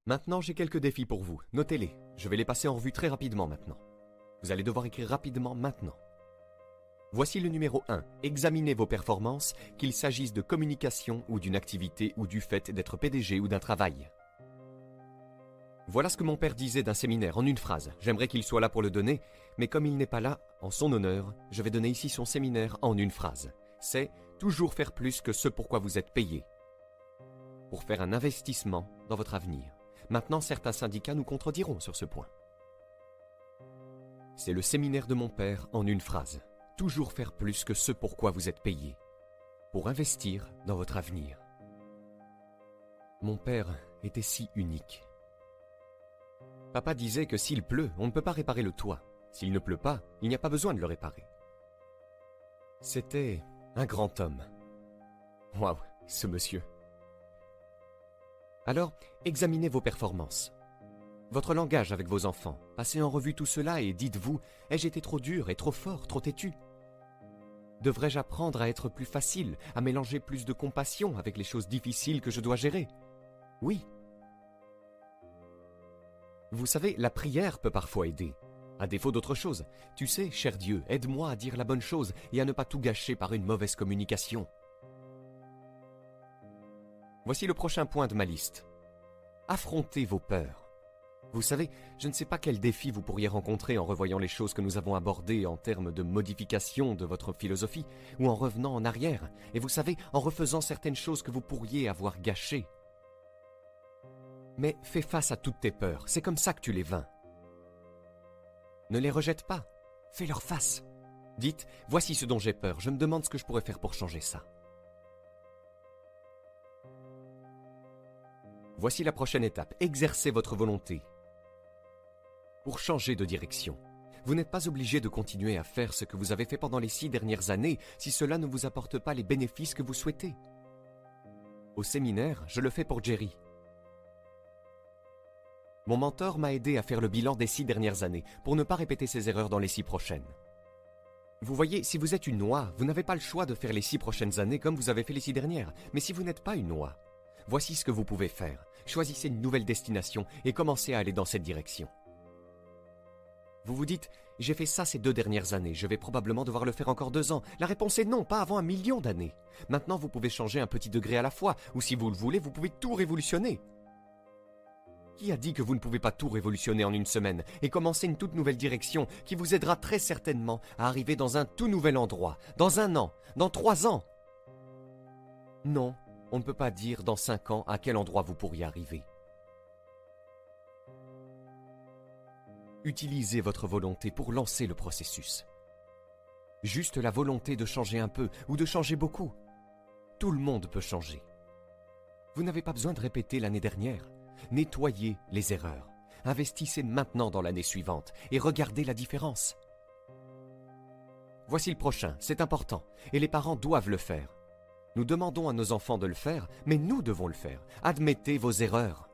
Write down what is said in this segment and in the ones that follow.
Maintenant, j'ai quelques défis pour vous. Notez-les. Je vais les passer en revue très rapidement maintenant. Vous allez devoir écrire rapidement maintenant. Voici le numéro 1. Examinez vos performances, qu'il s'agisse de communication ou d'une activité ou du fait d'être PDG ou d'un travail. Voilà ce que mon père disait d'un séminaire en une phrase. J'aimerais qu'il soit là pour le donner, mais comme il n'est pas là, en son honneur, je vais donner ici son séminaire en une phrase. C'est toujours faire plus que ce pourquoi vous êtes payé. Pour faire un investissement dans votre avenir. Maintenant, certains syndicats nous contrediront sur ce point. C'est le séminaire de mon père en une phrase. Toujours faire plus que ce pourquoi vous êtes payé. Pour investir dans votre avenir. Mon père était si unique. Papa disait que s'il pleut, on ne peut pas réparer le toit. S'il ne pleut pas, il n'y a pas besoin de le réparer. C'était un grand homme. Waouh, ce monsieur. Alors, examinez vos performances. Votre langage avec vos enfants. Passez en revue tout cela et dites-vous, ai-je été trop dur et trop fort, trop têtu? Devrais-je apprendre à être plus facile, à mélanger plus de compassion avec les choses difficiles que je dois gérer? Oui. Vous savez, la prière peut parfois aider, à défaut d'autre chose. Tu sais, cher Dieu, aide-moi à dire la bonne chose et à ne pas tout gâcher par une mauvaise communication. Voici le prochain point de ma liste. Affrontez vos peurs. Vous savez, je ne sais pas quel défi vous pourriez rencontrer en revoyant les choses que nous avons abordées en termes de modification de votre philosophie, ou en revenant en arrière, et vous savez, en refaisant certaines choses que vous pourriez avoir gâchées. Mais fais face à toutes tes peurs, c'est comme ça que tu les vains. Ne les rejette pas, fais-leur face. Dites, voici ce dont j'ai peur, je me demande ce que je pourrais faire pour changer ça. Voici la prochaine étape, exercez votre volonté. Pour changer de direction, vous n'êtes pas obligé de continuer à faire ce que vous avez fait pendant les 6 dernières années si cela ne vous apporte pas les bénéfices que vous souhaitez. Au séminaire, je le fais pour Jerry. Mon mentor m'a aidé à faire le bilan des 6 dernières années pour ne pas répéter ses erreurs dans les 6 prochaines. Vous voyez, si vous êtes une noix, vous n'avez pas le choix de faire les 6 prochaines années comme vous avez fait les 6 dernières. Mais si vous n'êtes pas une noix, voici ce que vous pouvez faire. Choisissez une nouvelle destination et commencez à aller dans cette direction. Vous vous dites, j'ai fait ça ces 2 dernières années, je vais probablement devoir le faire encore 2 ans. La réponse est non, pas avant 1 million d'années. Maintenant, vous pouvez changer un petit degré à la fois, ou si vous le voulez, vous pouvez tout révolutionner. Qui a dit que vous ne pouvez pas tout révolutionner en une semaine et commencer une toute nouvelle direction qui vous aidera très certainement à arriver dans un tout nouvel endroit, dans 1 an, dans 3 ans? Non, on ne peut pas dire dans 5 ans à quel endroit vous pourriez arriver. Utilisez votre volonté pour lancer le processus. Juste la volonté de changer un peu ou de changer beaucoup. Tout le monde peut changer. Vous n'avez pas besoin de répéter l'année dernière. Nettoyez les erreurs. Investissez maintenant dans l'année suivante et regardez la différence. Voici le prochain, c'est important, et les parents doivent le faire. Nous demandons à nos enfants de le faire, mais nous devons le faire. Admettez vos erreurs.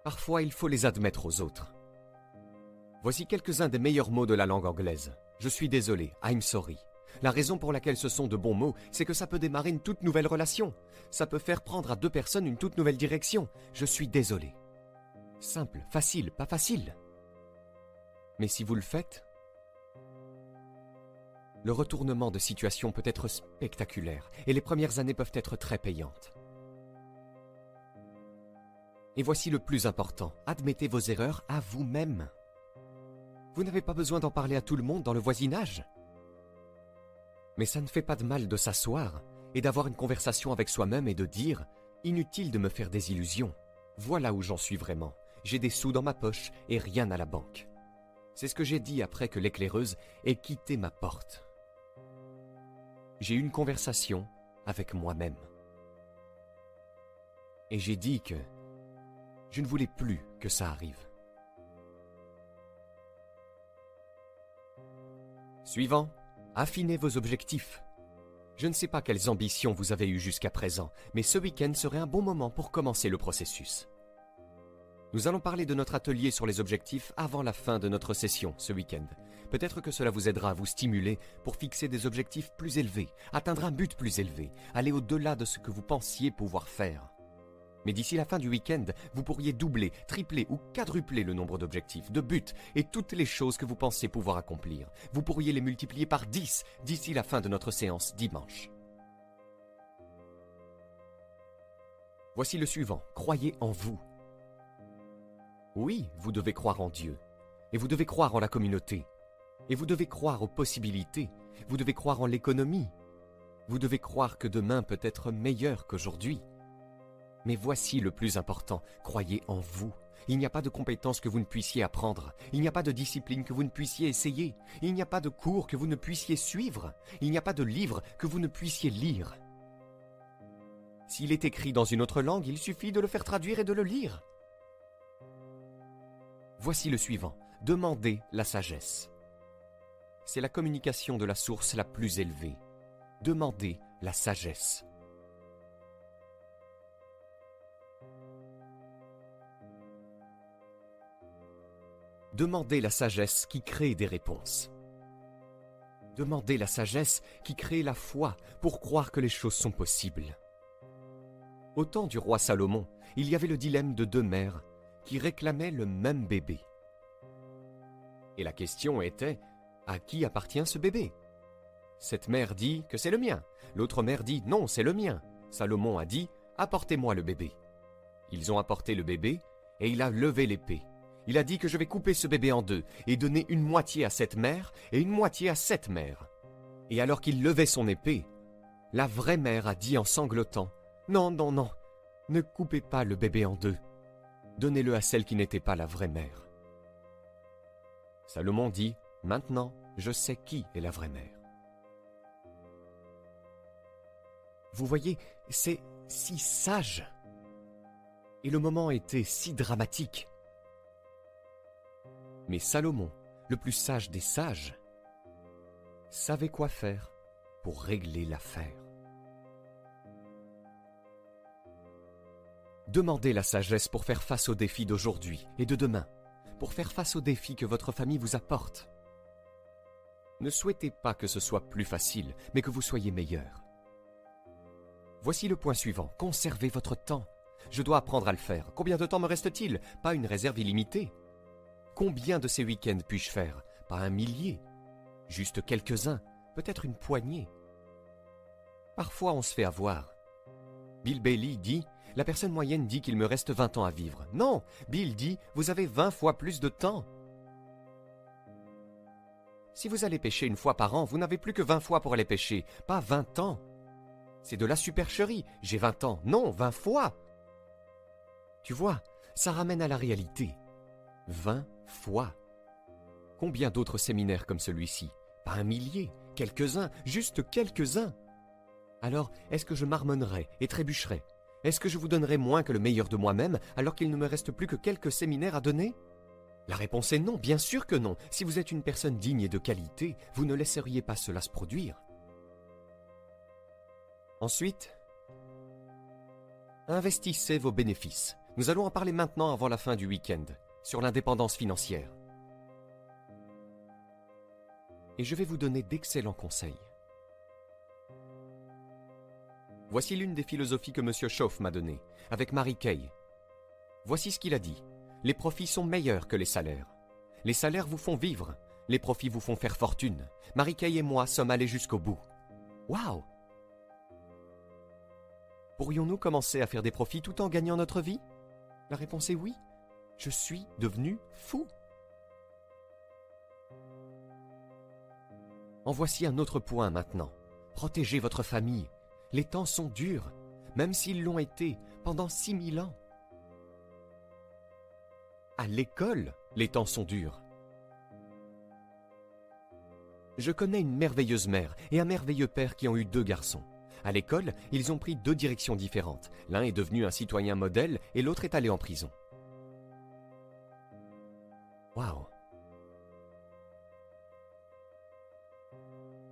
Parfois, il faut les admettre aux autres. Voici quelques-uns des meilleurs mots de la langue anglaise. Je suis désolé, I'm sorry. La raison pour laquelle ce sont de bons mots, c'est que ça peut démarrer une toute nouvelle relation. Ça peut faire prendre à 2 personnes une toute nouvelle direction. Je suis désolé. Simple, facile, pas facile. Mais si vous le faites, le retournement de situation peut être spectaculaire et les premières années peuvent être très payantes. Et voici le plus important, admettez vos erreurs à vous-même. Vous n'avez pas besoin d'en parler à tout le monde dans le voisinage. Mais ça ne fait pas de mal de s'asseoir et d'avoir une conversation avec soi-même et de dire « Inutile de me faire des illusions. Voilà où j'en suis vraiment. J'ai des sous dans ma poche et rien à la banque. » C'est ce que j'ai dit après que l'éclaireuse ait quitté ma porte. J'ai eu une conversation avec moi-même. Et j'ai dit que je ne voulais plus que ça arrive. Suivant. Affinez vos objectifs. Je ne sais pas quelles ambitions vous avez eues jusqu'à présent, mais ce week-end serait un bon moment pour commencer le processus. Nous allons parler de notre atelier sur les objectifs avant la fin de notre session ce week-end. Peut-être que cela vous aidera à vous stimuler pour fixer des objectifs plus élevés, atteindre un but plus élevé, aller au-delà de ce que vous pensiez pouvoir faire. Mais d'ici la fin du week-end, vous pourriez doubler, tripler ou quadrupler le nombre d'objectifs, de buts et toutes les choses que vous pensez pouvoir accomplir. Vous pourriez les multiplier par 10 d'ici la fin de notre séance dimanche. Voici le suivant. Croyez en vous. Oui, vous devez croire en Dieu. Et vous devez croire en la communauté. Et vous devez croire aux possibilités. Vous devez croire en l'économie. Vous devez croire que demain peut être meilleur qu'aujourd'hui. Mais voici le plus important, croyez en vous. Il n'y a pas de compétences que vous ne puissiez apprendre. Il n'y a pas de discipline que vous ne puissiez essayer. Il n'y a pas de cours que vous ne puissiez suivre. Il n'y a pas de livre que vous ne puissiez lire. S'il est écrit dans une autre langue, il suffit de le faire traduire et de le lire. Voici le suivant, demandez la sagesse. C'est la communication de la source la plus élevée. Demandez la sagesse. Demandez la sagesse qui crée des réponses. Demandez la sagesse qui crée la foi pour croire que les choses sont possibles. Au temps du roi Salomon, il y avait le dilemme de deux mères qui réclamaient le même bébé. Et la question était, à qui appartient ce bébé? Cette mère dit que c'est le mien. L'autre mère dit, non, c'est le mien. Salomon a dit, apportez-moi le bébé. Ils ont apporté le bébé et il a levé l'épée. Il a dit que je vais couper ce bébé en deux et donner une moitié à cette mère et une moitié à cette mère. Et alors qu'il levait son épée, la vraie mère a dit en sanglotant, « Non, non, non, ne coupez pas le bébé en deux. Donnez-le à celle qui n'était pas la vraie mère. » Salomon dit, « Maintenant, je sais qui est la vraie mère. » Vous voyez, c'est si sage. Et le moment était si dramatique. Mais Salomon, le plus sage des sages, savait quoi faire pour régler l'affaire. Demandez la sagesse pour faire face aux défis d'aujourd'hui et de demain, pour faire face aux défis que votre famille vous apporte. Ne souhaitez pas que ce soit plus facile, mais que vous soyez meilleur. Voici le point suivant, conservez votre temps. Je dois apprendre à le faire. Combien de temps me reste-t-il? Pas une réserve illimitée. Combien de ces week-ends puis-je faire? Pas un millier. Juste quelques-uns, peut-être une poignée. Parfois on se fait avoir. Bill Bailey dit, la personne moyenne dit qu'il me reste 20 ans à vivre. Non, Bill dit, vous avez 20 fois plus de temps. Si vous allez pêcher une fois par an, vous n'avez plus que 20 fois pour aller pêcher, pas 20 ans. C'est de la supercherie, j'ai 20 ans. Non, 20 fois. Tu vois, ça ramène à la réalité. 20 fois. Combien d'autres séminaires comme celui-ci? Pas un millier, quelques-uns, juste quelques-uns. Alors, est-ce que je marmonnerai et trébucherai? Est-ce que je vous donnerai moins que le meilleur de moi-même alors qu'il ne me reste plus que quelques séminaires à donner? La réponse est non, bien sûr que non. Si vous êtes une personne digne et de qualité, vous ne laisseriez pas cela se produire. Ensuite, investissez vos bénéfices. Nous allons en parler maintenant avant la fin du week-end, sur l'indépendance financière. Et je vais vous donner d'excellents conseils. Voici l'une des philosophies que M. Schoff m'a donnée, avec Mary Kay. Voici ce qu'il a dit. Les profits sont meilleurs que les salaires. Les salaires vous font vivre. Les profits vous font faire fortune. Mary Kay et moi sommes allés jusqu'au bout. Waouh! Pourrions-nous commencer à faire des profits tout en gagnant notre vie? La réponse est oui. Je suis devenu fou. En voici un autre point maintenant. Protégez votre famille. Les temps sont durs, même s'ils l'ont été pendant 6000 ans. À l'école, les temps sont durs. Je connais une merveilleuse mère et un merveilleux père qui ont eu 2 garçons. À l'école, ils ont pris 2 directions différentes. L'un est devenu un citoyen modèle et l'autre est allé en prison. Waouh!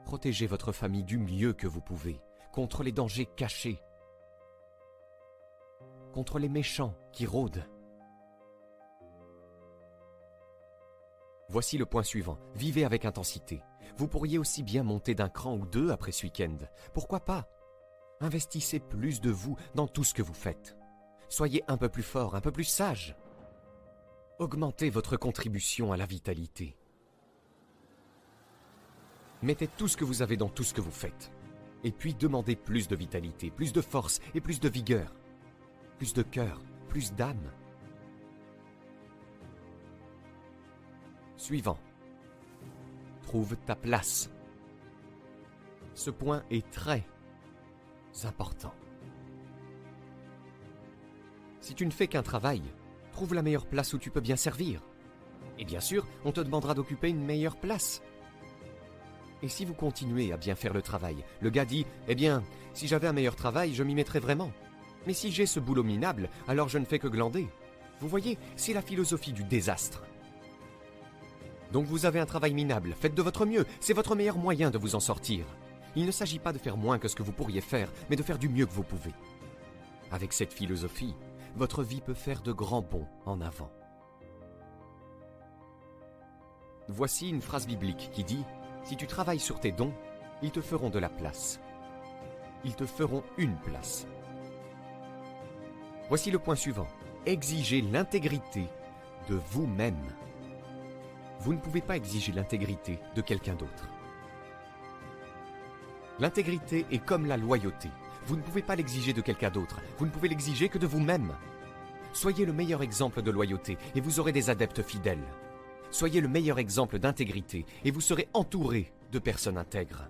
Protégez votre famille du mieux que vous pouvez, contre les dangers cachés, contre les méchants qui rôdent. Voici le point suivant, vivez avec intensité. Vous pourriez aussi bien monter d'un cran ou 2 après ce week-end. Pourquoi pas? Investissez plus de vous dans tout ce que vous faites. Soyez un peu plus fort, un peu plus sage. Augmentez votre contribution à la vitalité. Mettez tout ce que vous avez dans tout ce que vous faites. Et puis demandez plus de vitalité, plus de force et plus de vigueur. Plus de cœur, plus d'âme. Suivant. Trouve ta place. Ce point est très important. Si tu ne fais qu'un travail, trouve la meilleure place où tu peux bien servir. Et bien sûr, on te demandera d'occuper une meilleure place. Et si vous continuez à bien faire le travail, le gars dit, eh bien, si j'avais un meilleur travail, je m'y mettrais vraiment. Mais si j'ai ce boulot minable, alors je ne fais que glander. Vous voyez, c'est la philosophie du désastre. Donc vous avez un travail minable, faites de votre mieux, c'est votre meilleur moyen de vous en sortir. Il ne s'agit pas de faire moins que ce que vous pourriez faire, mais de faire du mieux que vous pouvez. Avec cette philosophie, votre vie peut faire de grands bonds en avant. Voici une phrase biblique qui dit « Si tu travailles sur tes dons, ils te feront de la place. Ils te feront une place. » Voici le point suivant. Exigez l'intégrité de vous-même. Vous ne pouvez pas exiger l'intégrité de quelqu'un d'autre. L'intégrité est comme la loyauté. Vous ne pouvez pas l'exiger de quelqu'un d'autre. Vous ne pouvez l'exiger que de vous-même. Soyez le meilleur exemple de loyauté et vous aurez des adeptes fidèles. Soyez le meilleur exemple d'intégrité et vous serez entouré de personnes intègres.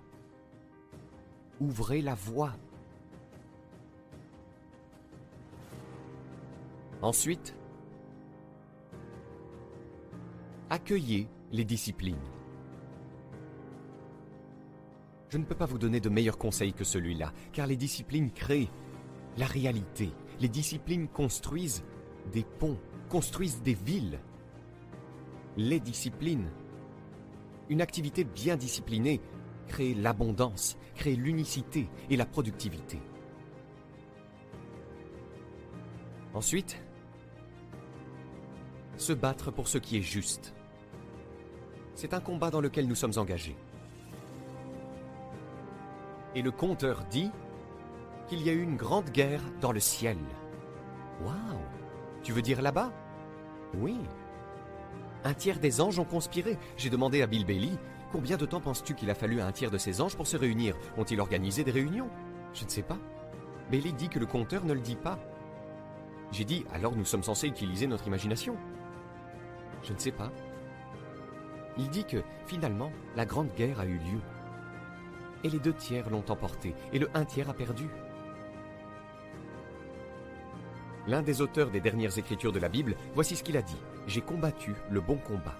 Ouvrez la voie. Ensuite, accueillez les disciplines. Je ne peux pas vous donner de meilleurs conseils que celui-là, car les disciplines créent la réalité. Les disciplines construisent des ponts, construisent des villes. Les disciplines. Une activité bien disciplinée crée l'abondance, crée l'unicité et la productivité. Ensuite, se battre pour ce qui est juste. C'est un combat dans lequel nous sommes engagés. Et le conteur dit qu'il y a eu une grande guerre dans le ciel. Waouh! Tu veux dire là-bas? Oui. Un tiers des anges ont conspiré. J'ai demandé à Bill Bailey, combien de temps penses-tu qu'il a fallu à un tiers de ces anges pour se réunir? Ont-ils organisé des réunions? Je ne sais pas. Bailey dit que le conteur ne le dit pas. J'ai dit, alors nous sommes censés utiliser notre imagination. Je ne sais pas. Il dit que, finalement, la grande guerre a eu lieu. Et les 2 tiers l'ont emporté, et le 1 tiers a perdu. L'un des auteurs des dernières écritures de la Bible, voici ce qu'il a dit. « J'ai combattu le bon combat. »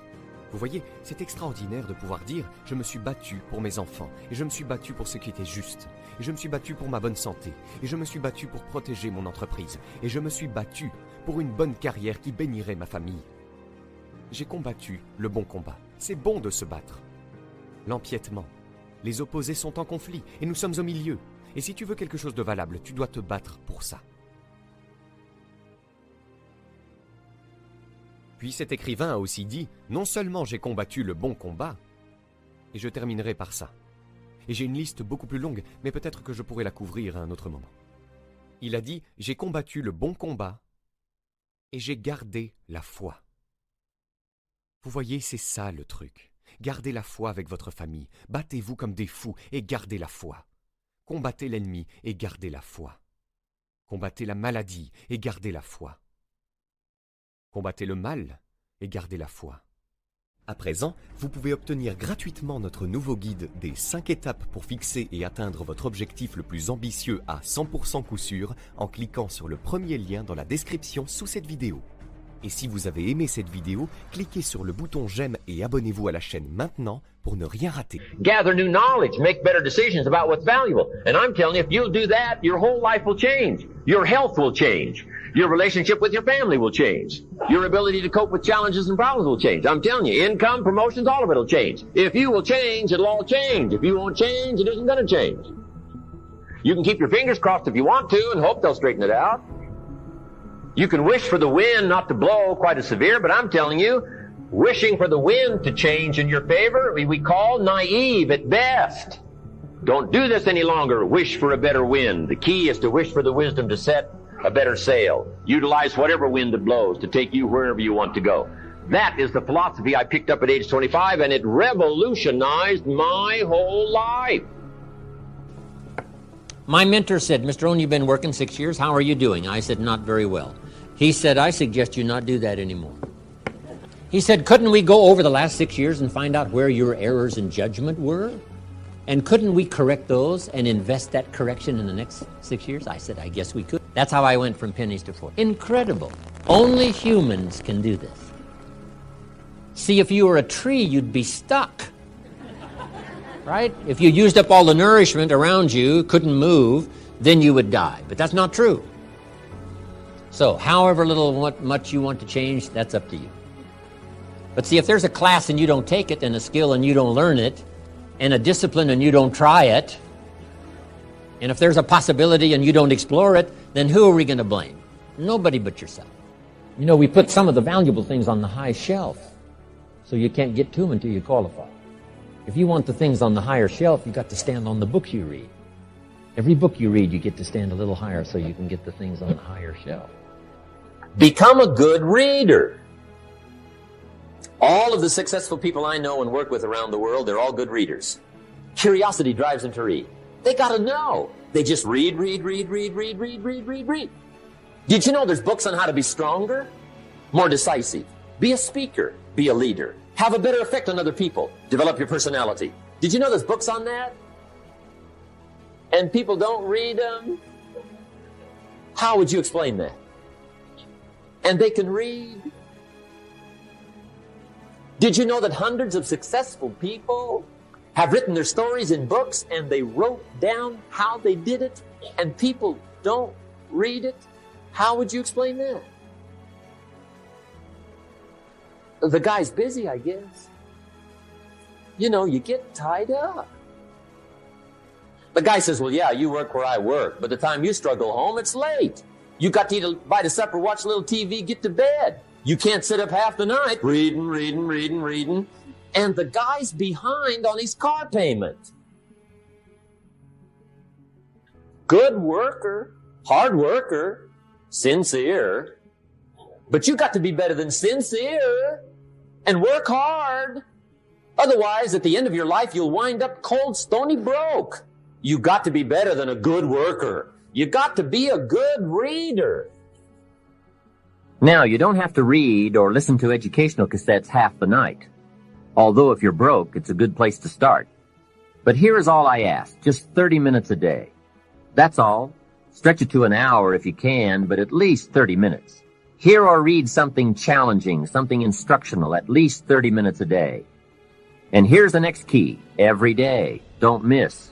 Vous voyez, c'est extraordinaire de pouvoir dire « Je me suis battu pour mes enfants, et je me suis battu pour ce qui était juste, et je me suis battu pour ma bonne santé, et je me suis battu pour protéger mon entreprise, et je me suis battu pour une bonne carrière qui bénirait ma famille. » J'ai combattu le bon combat. C'est bon de se battre. L'empiètement. Les opposés sont en conflit, et nous sommes au milieu. Et si tu veux quelque chose de valable, tu dois te battre pour ça. Puis cet écrivain a aussi dit, non seulement j'ai combattu le bon combat, et je terminerai par ça. Et j'ai une liste beaucoup plus longue, mais peut-être que je pourrai la couvrir à un autre moment. Il a dit, j'ai combattu le bon combat, et j'ai gardé la foi. Vous voyez, c'est ça le truc. Gardez la foi avec votre famille, battez-vous comme des fous et gardez la foi. Combattez l'ennemi et gardez la foi. Combattez la maladie et gardez la foi. Combattez le mal et gardez la foi. À présent, vous pouvez obtenir gratuitement notre nouveau guide des 5 étapes pour fixer et atteindre votre objectif le plus ambitieux à 100% coup sûr en cliquant sur le premier lien dans la description sous cette vidéo. Et si vous avez aimé cette vidéo, cliquez sur le bouton j'aime et abonnez-vous à la chaîne maintenant pour ne rien rater. Gather new knowledge, make better decisions about what's valuable. And I'm telling you, if you'll do that, your whole life will change. Your health will change. Your relationship with your family will change. Your ability to cope with challenges and problems will change. I'm telling you, income, promotions, all of it will change. If you will change, it'll all change. If you won't change, it isn't going to change. You can keep your fingers crossed if you want to and hope they'll straighten it out. You can wish for the wind not to blow quite as severe, but I'm telling you, wishing for the wind to change in your favor, we call naive at best. Don't do this any longer. Wish for a better wind. The key is to wish for the wisdom to set a better sail. Utilize whatever wind that blows to take you wherever you want to go. That is the philosophy I picked up at age 25, and it revolutionized my whole life. My mentor said, Mr. Rohn, you've been working 6 years. How are you doing? I said, not very well. He said, I suggest you not do that anymore. He said, couldn't we go over the last 6 years and find out where your errors in judgment were? And couldn't we correct those and invest that correction in the next 6 years? I said, I guess we could. That's how I went from pennies to fortunes. Incredible. Only humans can do this. See, if you were a tree, you'd be stuck. Right? If you used up all the nourishment around you, couldn't move, then you would die. But that's not true. So, however much you want to change, that's up to you. But see, if there's a class and you don't take it, and a skill and you don't learn it, and a discipline and you don't try it, and if there's a possibility and you don't explore it, then who are we going to blame? Nobody but yourself. You know, we put some of the valuable things on the high shelf, so you can't get to them until you qualify. If you want the things on the higher shelf, you've got to stand on the books you read. Every book you read, you get to stand a little higher so you can get the things on the higher shelf. Become a good reader. All of the successful people I know and work with around the world, they're all good readers. Curiosity drives them to read. They gotta know. They just read. Did you know there's books on how to be stronger, more decisive, be a speaker, be a leader, have a better effect on other people, develop your personality? Did you know there's books on that? And people don't read them? How would you explain that? And they can read. Did you know that hundreds of successful people have written their stories in books and they wrote down how they did it and people don't read it? How would you explain that? The guy's busy, I guess. You know, you get tied up. The guy says, well, yeah, you work where I work, but the time you struggle home, it's late. You got to eat a bite of supper, watch a little TV, get to bed. You can't sit up half the night reading. And the guy's behind on his car payment. Good worker, hard worker, sincere. But you got to be better than sincere and work hard. Otherwise, at the end of your life, you'll wind up cold, stony broke. You got to be better than a good worker. You got to be a good reader. Now, you don't have to read or listen to educational cassettes half the night. Although if you're broke, it's a good place to start. But here is all I ask, just 30 minutes a day. That's all. Stretch it to an hour if you can, but at least 30 minutes. Hear or read something challenging, something instructional, at least 30 minutes a day. And here's the next key. Every day. Don't miss.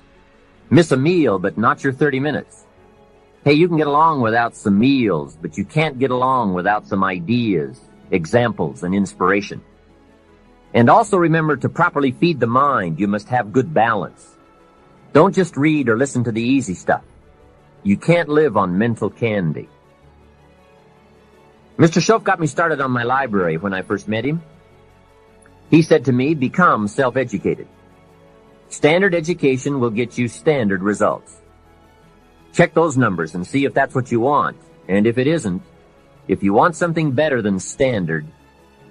Miss a meal, but not your 30 minutes. Hey, you can get along without some meals, but you can't get along without some ideas, examples, and inspiration. And also remember to properly feed the mind. You must have good balance. Don't just read or listen to the easy stuff. You can't live on mental candy. Mr. Shoaff got me started on my library when I first met him. He said to me, become self-educated. Standard education will get you standard results. Check those numbers and see if that's what you want. And if it isn't, if you want something better than standard,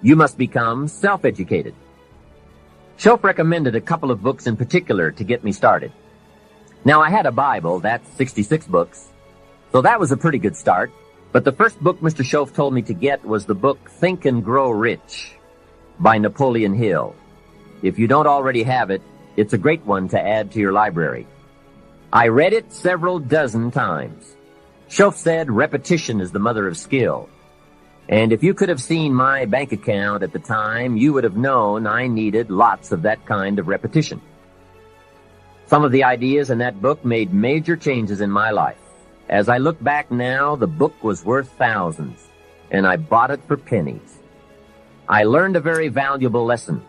you must become self-educated. Shoaff recommended a couple of books in particular to get me started. Now, I had a Bible, that's 66 books, so that was a pretty good start. But the first book Mr. Shoaff told me to get was the book Think and Grow Rich by Napoleon Hill. If you don't already have it, it's a great one to add to your library. I read it several dozen times. Shoaff said repetition is the mother of skill. And if you could have seen my bank account at the time, you would have known I needed lots of that kind of repetition. Some of the ideas in that book made major changes in my life. As I look back now, the book was worth thousands, and I bought it for pennies. I learned a very valuable lesson.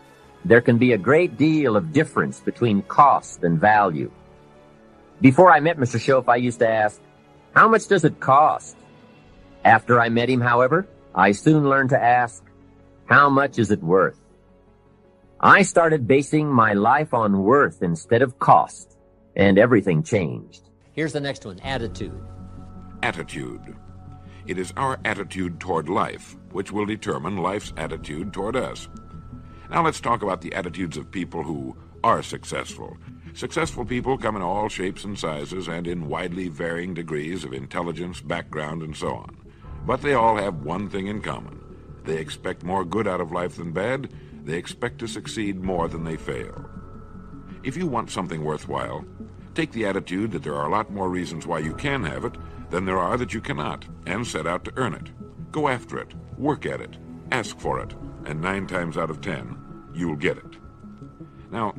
There can be a great deal of difference between cost and value. Before I met Mr. Shoaff, I used to ask, how much does it cost? After I met him, however, I soon learned to ask, how much is it worth? I started basing my life on worth instead of cost, and everything changed. Here's the next one, attitude. Attitude. It is our attitude toward life which will determine life's attitude toward us. Now let's talk about the attitudes of people who are successful. Successful people come in all shapes and sizes and in widely varying degrees of intelligence, background, and so on. But they all have one thing in common. They expect more good out of life than bad. They expect to succeed more than they fail. If you want something worthwhile, take the attitude that there are a lot more reasons why you can have it than there are that you cannot, and set out to earn it. Go after it, work at it, ask for it, and 9 times out of 10, you'll get it. Now,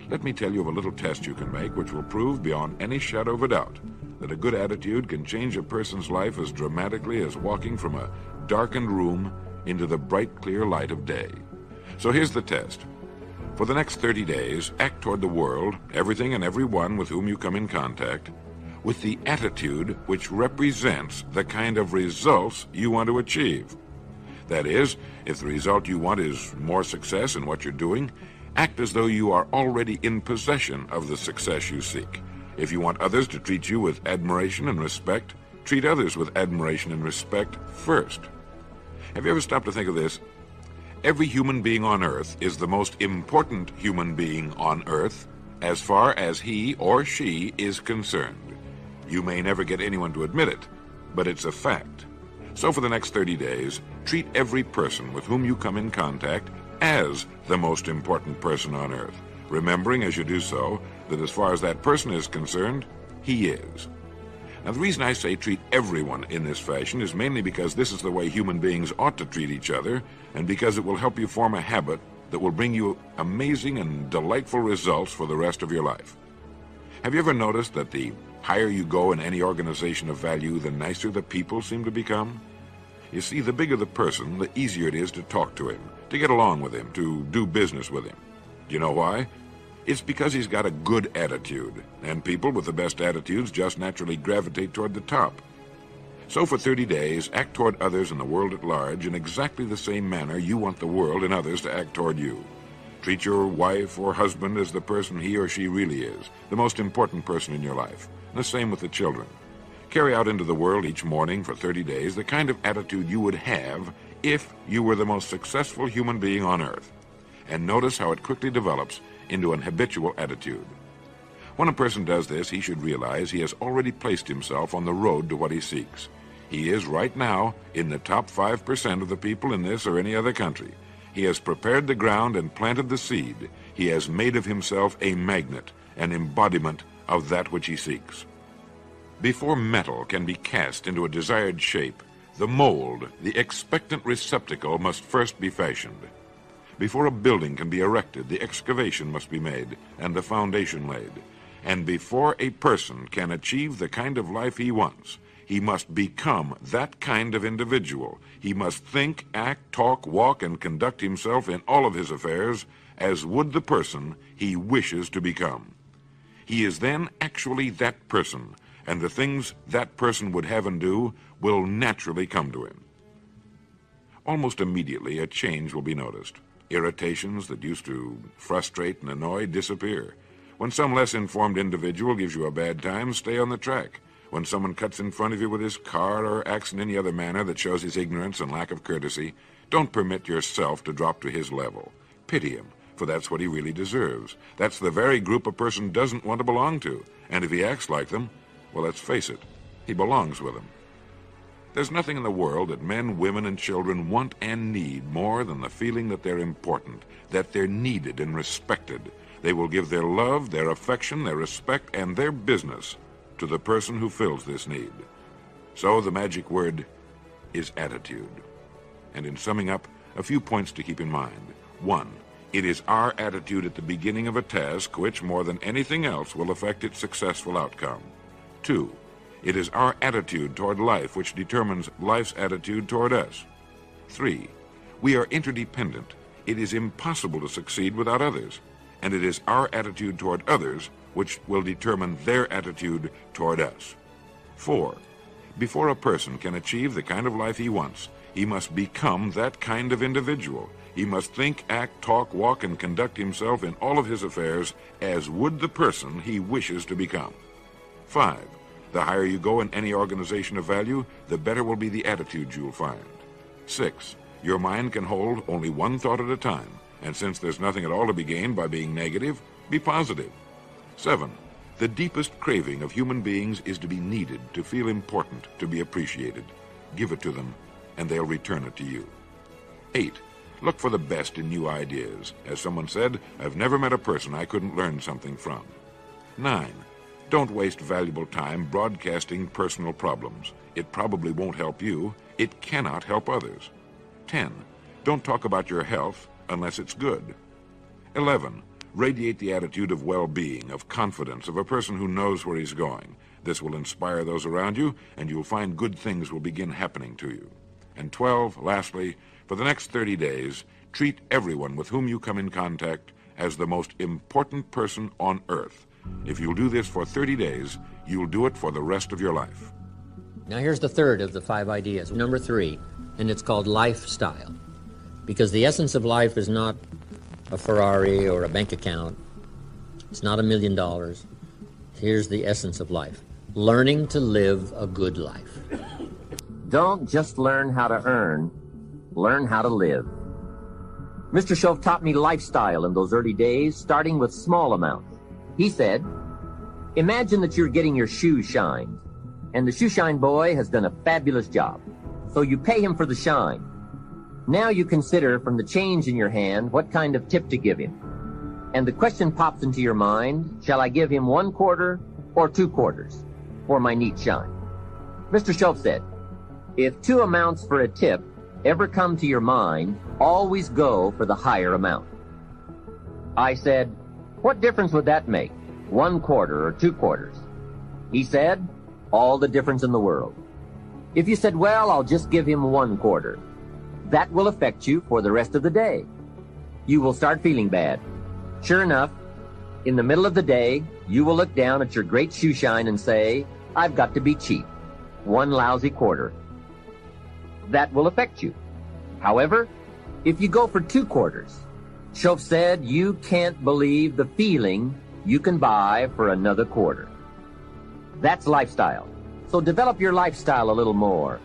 let me tell you of a little test you can make which will prove beyond any shadow of a doubt that a good attitude can change a person's life as dramatically as walking from a darkened room into the bright, clear light of day. So here's the test. For the next 30 days, act toward the world, everything and everyone with whom you come in contact, with the attitude which represents the kind of results you want to achieve. That is, if the result you want is more success in what you're doing, act as though you are already in possession of the success you seek. If you want others to treat you with admiration and respect, treat others with admiration and respect first. Have you ever stopped to think of this? Every human being on earth is the most important human being on earth as far as he or she is concerned. You may never get anyone to admit it, but it's a fact. So for the next 30 days, treat every person with whom you come in contact as the most important person on earth, remembering as you do so that as far as that person is concerned, he is. Now, the reason I say treat everyone in this fashion is mainly because this is the way human beings ought to treat each other, and because it will help you form a habit that will bring you amazing and delightful results for the rest of your life. Have you ever noticed that the higher you go in any organization of value, the nicer the people seem to become? You see, the bigger the person, the easier it is to talk to him, to get along with him, to do business with him. Do you know why? It's because he's got a good attitude, and people with the best attitudes just naturally gravitate toward the top. So for 30 days, act toward others and the world at large in exactly the same manner you want the world and others to act toward you. Treat your wife or husband as the person he or she really is, the most important person in your life, and the same with the children. Carry out into the world each morning for 30 days the kind of attitude you would have if you were the most successful human being on earth. And notice how it quickly develops into an habitual attitude. When a person does this, he should realize he has already placed himself on the road to what he seeks. He is right now in the top 5% of the people in this or any other country. He has prepared the ground and planted the seed. He has made of himself a magnet, an embodiment of that which he seeks. Before metal can be cast into a desired shape, the mold, the expectant receptacle, must first be fashioned. Before a building can be erected, the excavation must be made and the foundation laid. And before a person can achieve the kind of life he wants, he must become that kind of individual. He must think, act, talk, walk, and conduct himself in all of his affairs as would the person he wishes to become. He is then actually that person, and the things that person would have and do will naturally come to him. Almost immediately, a change will be noticed. Irritations that used to frustrate and annoy disappear. When some less informed individual gives you a bad time, stay on the track. When someone cuts in front of you with his car or acts in any other manner that shows his ignorance and lack of courtesy, don't permit yourself to drop to his level. Pity him, for that's what he really deserves. That's the very group a person doesn't want to belong to. And if he acts like them, well, let's face it, he belongs with them. There's nothing in the world that men, women, and children want and need more than the feeling that they're important, that they're needed and respected. They will give their love, their affection, their respect, and their business to the person who fills this need. So the magic word is attitude. And in summing up, a few points to keep in mind. 1, it is our attitude at the beginning of a task which, more than anything else, will affect its successful outcome. 2, it is our attitude toward life which determines life's attitude toward us. 3, we are interdependent. It is impossible to succeed without others, and it is our attitude toward others which will determine their attitude toward us. 4, before a person can achieve the kind of life he wants, he must become that kind of individual. He must think, act, talk, walk, and conduct himself in all of his affairs as would the person he wishes to become. 5, The higher you go in any organization of value, the better will be the attitudes you'll find. 6. Your mind can hold only one thought at a time, and since there's nothing at all to be gained by being negative, be positive. 7. The deepest craving of human beings is to be needed, to feel important, to be appreciated. Give it to them, and they'll return it to you. 8. Look for the best in new ideas. As someone said, I've never met a person I couldn't learn something from. 9. Don't waste valuable time broadcasting personal problems. It probably won't help you. It cannot help others. 10. Don't talk about your health unless it's good. 11. Radiate the attitude of well-being, of confidence, of a person who knows where he's going. This will inspire those around you, and you'll find good things will begin happening to you. And 12, lastly, for the next 30 days, treat everyone with whom you come in contact as the most important person on earth. If you'll do this for 30 days, you'll do it for the rest of your life. Now here's the third of the 5 ideas, number 3, and it's called lifestyle. Because the essence of life is not a Ferrari or a bank account. It's not $1 million. Here's the essence of life. Learning to live a good life. Don't just learn how to earn, learn how to live. Mr. Shoaff taught me lifestyle in those early days, starting with small amounts. He said, imagine that you're getting your shoes shined, and the shoe shine boy has done a fabulous job. So you pay him for the shine. Now you consider from the change in your hand what kind of tip to give him. And the question pops into your mind, shall I give him 1 quarter or 2 quarters for my neat shine? Mr. Shoaff said, if 2 amounts for a tip ever come to your mind, always go for the higher amount. I said, what difference would that make, 1 quarter or 2 quarters? He said, all the difference in the world. If you said, well, I'll just give him 1 quarter, that will affect you for the rest of the day. You will start feeling bad. Sure enough, in the middle of the day, you will look down at your great shoe shine and say, I've got to be cheap. 1 lousy quarter. That will affect you. However, if you go for 2 quarters, Shoaff said you can't believe the feeling you can buy for another quarter. That's lifestyle. So develop your lifestyle a little more.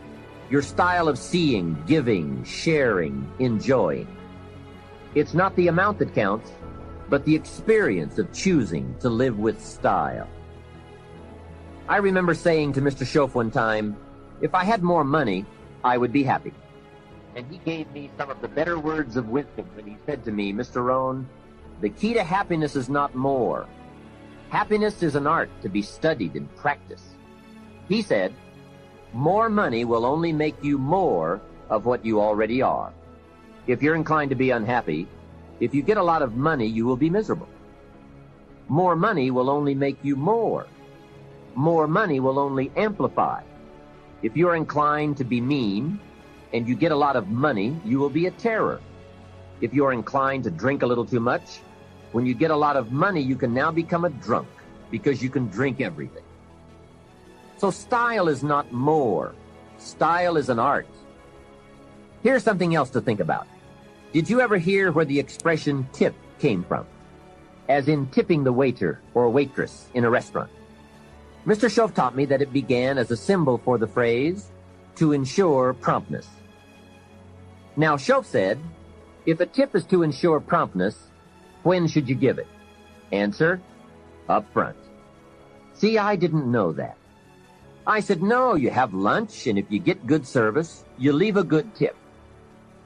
Your style of seeing, giving, sharing, enjoying. It's not the amount that counts, but the experience of choosing to live with style. I remember saying to Mr. Shoaff one time, if I had more money, I would be happy. And he gave me some of the better words of wisdom when he said to me, Mr. Rohn, the key to happiness is not more. Happiness is an art to be studied and practiced. He said, more money will only make you more of what you already are. If you're inclined to be unhappy, if you get a lot of money, you will be miserable. More money will only make you more. More money will only amplify. If you're inclined to be mean, and you get a lot of money, you will be a terror. If you're inclined to drink a little too much, when you get a lot of money, you can now become a drunk, because you can drink everything. So style is not more. Style is an art. Here's something else to think about. Did you ever hear where the expression tip came from? As in tipping the waiter or waitress in a restaurant. Mr. Shoaff taught me that it began as a symbol for the phrase, to ensure promptness. Now, Shoaff said, if a tip is to ensure promptness, when should you give it? Answer, up front. See, I didn't know that. I said, no, you have lunch, and if you get good service, you leave a good tip.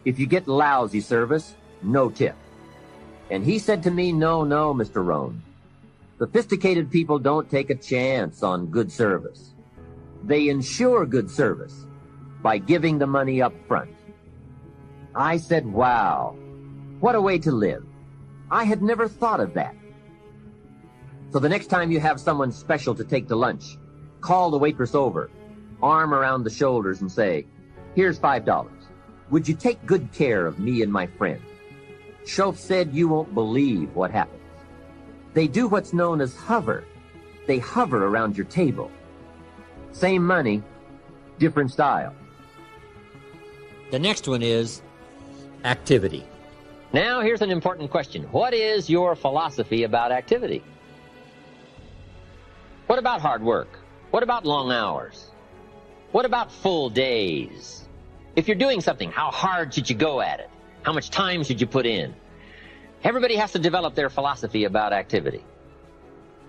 If you get lousy service, no tip. And he said to me, no, Mr. Rohn. Sophisticated people don't take a chance on good service. They ensure good service by giving the money up front. I said, wow, what a way to live. I had never thought of that. So the next time you have someone special to take to lunch, call the waitress over, arm around the shoulders and say, here's $5. Would you take good care of me and my friend? Shoaff said you won't believe what happens. They do what's known as hover. They hover around your table. Same money, different style. The next one is activity. Now here's an important question. What is your philosophy about activity? What about hard work? What about long hours? What about full days? If you're doing something, how hard should you go at it? How much time should you put in? Everybody has to develop their philosophy about activity,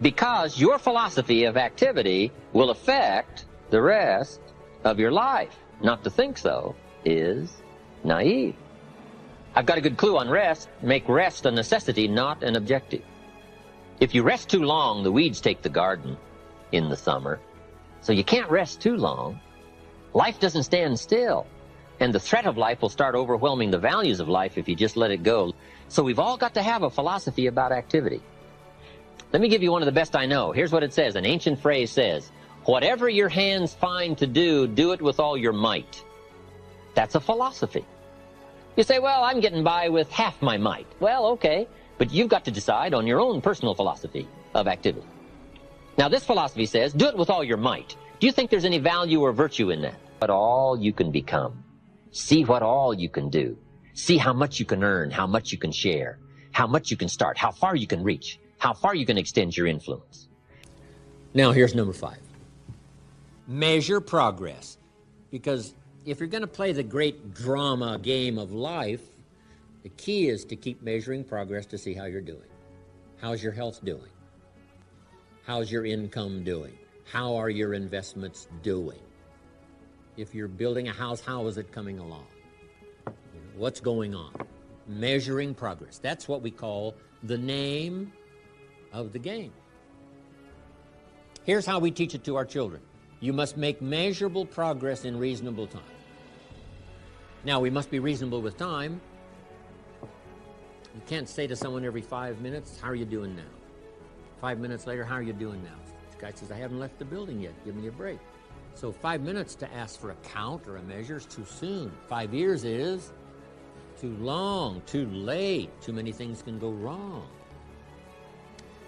because your philosophy of activity will affect the rest of your life. Not to think so is naive. I've got a good clue on rest. Make rest a necessity, not an objective. If you rest too long, the weeds take the garden in the summer. So you can't rest too long. Life doesn't stand still. And the threat of life will start overwhelming the values of life if you just let it go. So we've all got to have a philosophy about activity. Let me give you one of the best I know. Here's what it says. An ancient phrase says, whatever your hands find to do, do it with all your might. That's a philosophy. You say, well, I'm getting by with half my might. Well, okay, but you've got to decide on your own personal philosophy of activity. Now, this philosophy says, do it with all your might. Do you think there's any value or virtue in that? But all you can become. See what all you can do. See how much you can earn, how much you can share, how much you can start, how far you can reach, how far you can extend your influence. Now, here's number 5. Measure progress. Because if you're going to play the great drama game of life, the key is to keep measuring progress to see how you're doing. How's your health doing? How's your income doing? How are your investments doing? If you're building a house, how is it coming along? What's going on? Measuring progress. That's what we call the name of the game. Here's how we teach it to our children. You must make measurable progress in reasonable time. Now, we must be reasonable with time. You can't say to someone every 5 minutes, how are you doing now? 5 minutes later, how are you doing now? The guy says, I haven't left the building yet. Give me a break. So 5 minutes to ask for a count or a measure is too soon. 5 years is too long, too late. Too many things can go wrong.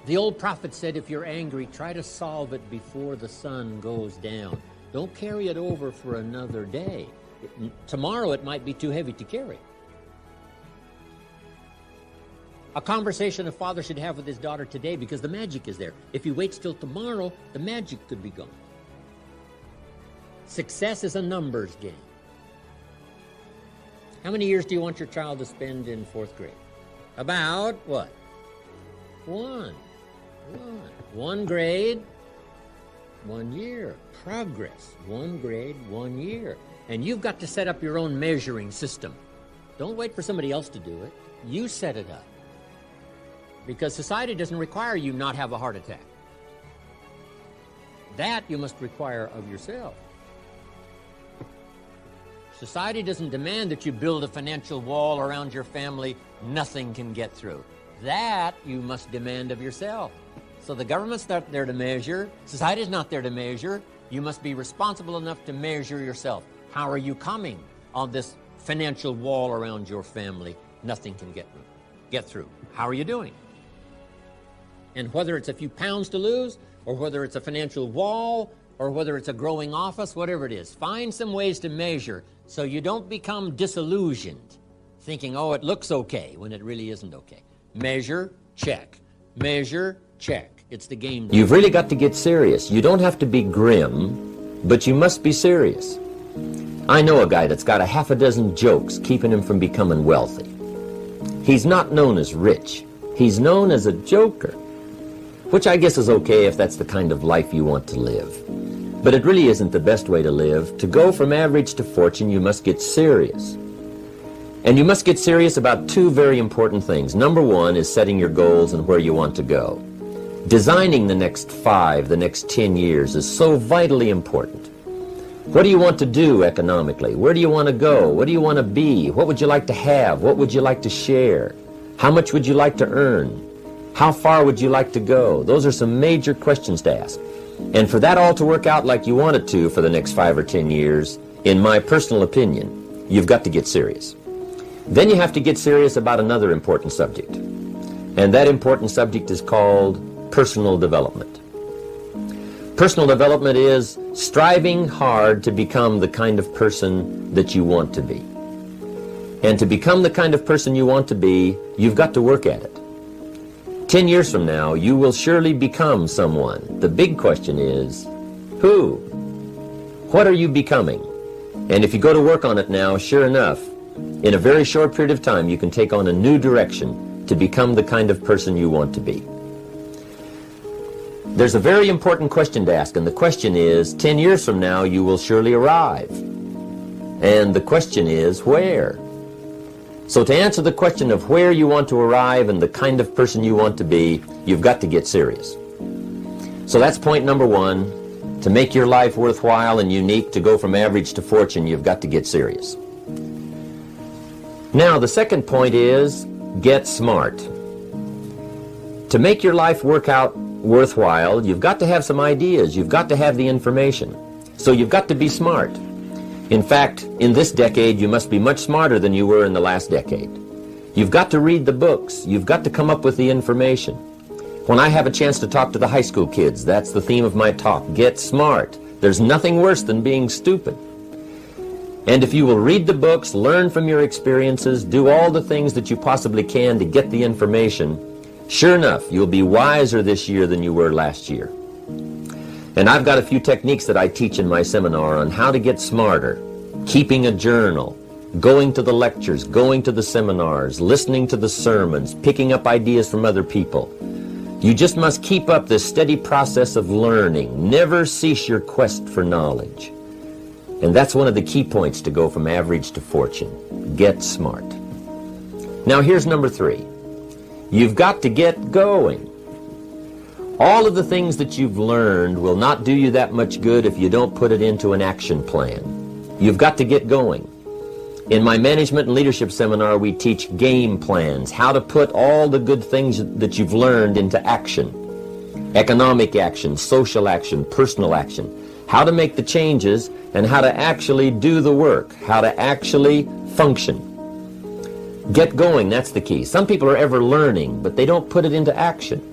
The old prophet said, if you're angry, try to solve it before the sun goes down. Don't carry it over for another day. Tomorrow it might be too heavy to carry. A conversation a father should have with his daughter today, because the magic is there. If he waits till tomorrow, the magic could be gone. Success is a numbers game. How many years do you want your child to spend in 4th grade? About what? One grade, 1 year. Progress. 1 grade, 1 year. And you've got to set up your own measuring system. Don't wait for somebody else to do it. You set it up. Because society doesn't require you not have a heart attack. That you must require of yourself. Society doesn't demand that you build a financial wall around your family nothing can get through. That you must demand of yourself. So the government's not there to measure. Society's not there to measure. You must be responsible enough to measure yourself. How are you coming on this financial wall around your family? Nothing can get through. How are you doing? And whether it's a few pounds to lose, or whether it's a financial wall, or whether it's a growing office, whatever it is, find some ways to measure so you don't become disillusioned, thinking, oh, it looks okay, when it really isn't okay. Measure, check. Measure, check. It's the game. You've really got to get serious. You don't have to be grim, but you must be serious. I know a guy that's got a half a dozen jokes keeping him from becoming wealthy. He's not known as rich. He's known as a joker, which I guess is okay if that's the kind of life you want to live. But it really isn't the best way to live. To go from average to fortune, you must get serious. And you must get serious about 2 very important things. Number 1 is setting your goals and where you want to go. Designing the next 5, the next 10 years is so vitally important. What do you want to do economically? Where do you want to go? What do you want to be? What would you like to have? What would you like to share? How much would you like to earn? How far would you like to go? Those are some major questions to ask. And for that all to work out like you want it to for the next 5 or 10 years, in my personal opinion, you've got to get serious. Then you have to get serious about another important subject. And that important subject is called personal development. Personal development is striving hard to become the kind of person that you want to be. And to become the kind of person you want to be, you've got to work at it. 10 years from now, you will surely become someone. The big question is, Who? What are you becoming? And if you go to work on it now, sure enough, in a very short period of time, you can take on a new direction to become the kind of person you want to be. There's a very important question to ask, and the question is, 10 years from now, you will surely arrive. And the question is, where? So to answer the question of where you want to arrive and the kind of person you want to be, you've got to get serious. So that's point number one. To make your life worthwhile and unique, to go from average to fortune, you've got to get serious. Now, the second point is, get smart. To make your life work out worthwhile, you've got to have some ideas. You've got to have the information. So you've got to be smart. In fact, in this decade, you must be much smarter than you were in the last decade. You've got to read the books. You've got to come up with the information. When I have a chance to talk to the high school kids, that's the theme of my talk. Get smart. There's nothing worse than being stupid. And if you will read the books, learn from your experiences, do all the things that you possibly can to get the information, sure enough, you'll be wiser this year than you were last year. And I've got a few techniques that I teach in my seminar on how to get smarter. Keeping a journal, going to the lectures, going to the seminars, listening to the sermons, picking up ideas from other people. You just must keep up this steady process of learning. Never cease your quest for knowledge. And that's one of the key points to go from average to fortune. Get smart. Now here's number three. You've got to get going. All of the things that you've learned will not do you that much good if you don't put it into an action plan. You've got to get going. In my management and leadership seminar, we teach game plans, how to put all the good things that you've learned into action. Economic action, social action, personal action. How to make the changes and how to actually do the work, how to actually function. Get going, that's the key. Some people are ever learning, but they don't put it into action.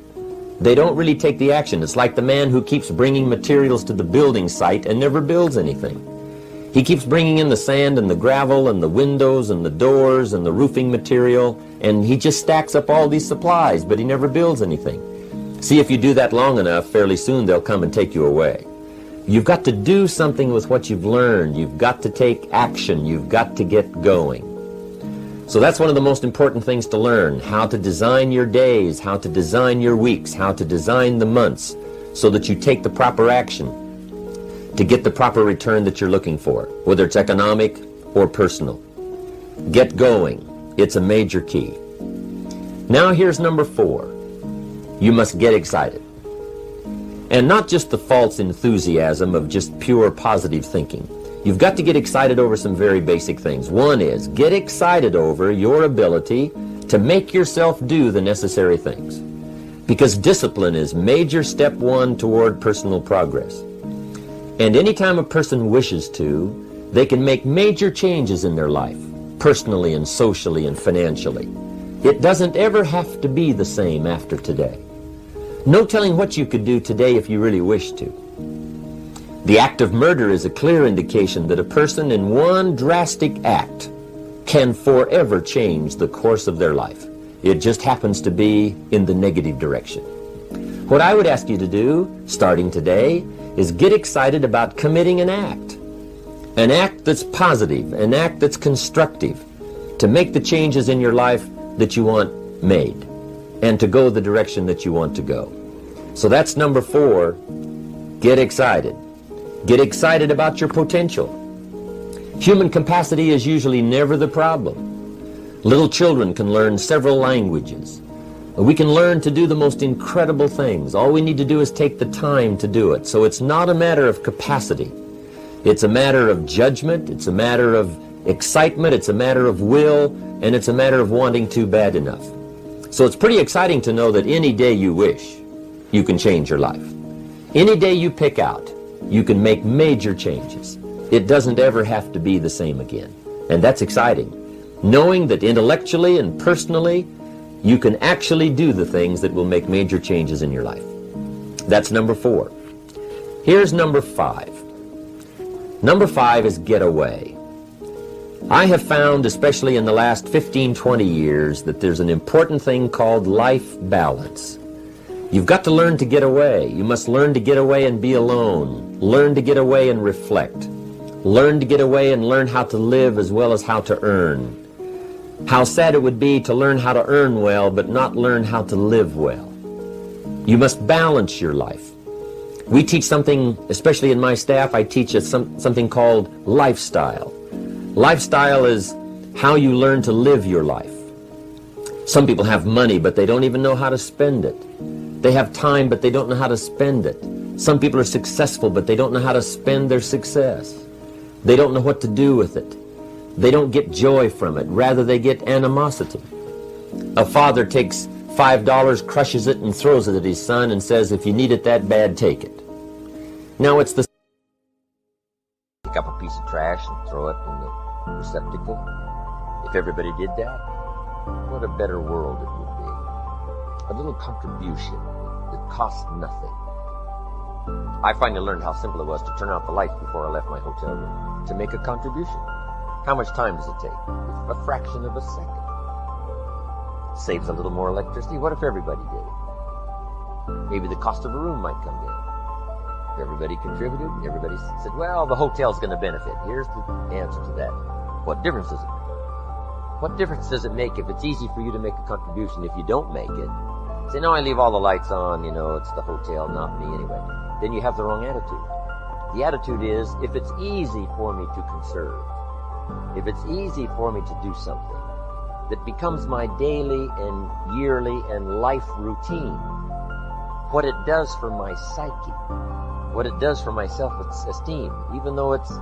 They don't really take the action. It's like the man who keeps bringing materials to the building site and never builds anything. He keeps bringing in the sand and the gravel and the windows and the doors and the roofing material, and he just stacks up all these supplies, but he never builds anything. See, if you do that long enough, fairly soon they'll come and take you away. You've got to do something with what you've learned. You've got to take action. You've got to get going. So that's one of the most important things to learn, how to design your days, how to design your weeks, how to design the months, so that you take the proper action to get the proper return that you're looking for, whether it's economic or personal. Get going. It's a major key. Now here's number four. You must get excited. And not just the false enthusiasm of just pure positive thinking. You've got to get excited over some very basic things. One is, get excited over your ability to make yourself do the necessary things. Because discipline is major step one toward personal progress. And anytime a person wishes to, they can make major changes in their life, personally and socially and financially. It doesn't ever have to be the same after today. No telling what you could do today if you really wish to. The act of murder is a clear indication that a person in one drastic act can forever change the course of their life. It just happens to be in the negative direction. What I would ask you to do, starting today, is get excited about committing an act that's positive, an act that's constructive, to make the changes in your life that you want made, and to go the direction that you want to go. So that's number four, get excited. Get excited about your potential. Human capacity is usually never the problem. Little children can learn several languages. We can learn to do the most incredible things. All we need to do is take the time to do it. So it's not a matter of capacity. It's a matter of judgment. It's a matter of excitement. It's a matter of will. And it's a matter of wanting to bad enough. So it's pretty exciting to know that any day you wish, you can change your life. Any day you pick out, you can make major changes. It doesn't ever have to be the same again. And that's exciting. Knowing that intellectually and personally, you can actually do the things that will make major changes in your life. That's number four. Here's number five. Number five is get away. I have found, especially in the last 15, 20 years, that there's an important thing called life balance. You've got to learn to get away. You must learn to get away and be alone. Learn to get away and reflect. Learn to get away and learn how to live as well as how to earn. How sad it would be to learn how to earn well but not learn how to live well. You must balance your life. We teach something, especially in my staff, I teach something called lifestyle. Lifestyle is how you learn to live your life. Some people have money, but they don't even know how to spend it. They have time, but they don't know how to spend it. Some people are successful, but they don't know how to spend their success. They don't know what to do with it. They don't get joy from it. Rather, they get animosity. A father takes $5, crushes it, and throws it at his son and says, if you need it that bad, take it. Now it's the... Pick up a piece of trash and throw it in the receptacle. If everybody did that, what a better world it would be. A little contribution that cost nothing. I finally learned how simple it was to turn out the lights before I left my hotel room, to make a contribution. How much time does it take? A fraction of a second. Saves a little more electricity. What if everybody did it? Maybe the cost of a room might come down. If everybody contributed, everybody said, well, the hotel's going to benefit. Here's the answer to that. What difference does it make? What difference does it make if it's easy for you to make a contribution if you don't make it? Say, no, I leave all the lights on, it's the hotel, not me anyway. Then you have the wrong attitude. The attitude is, if it's easy for me to conserve, if it's easy for me to do something that becomes my daily and yearly and life routine, what it does for my psyche, what it does for my self-esteem, even though it's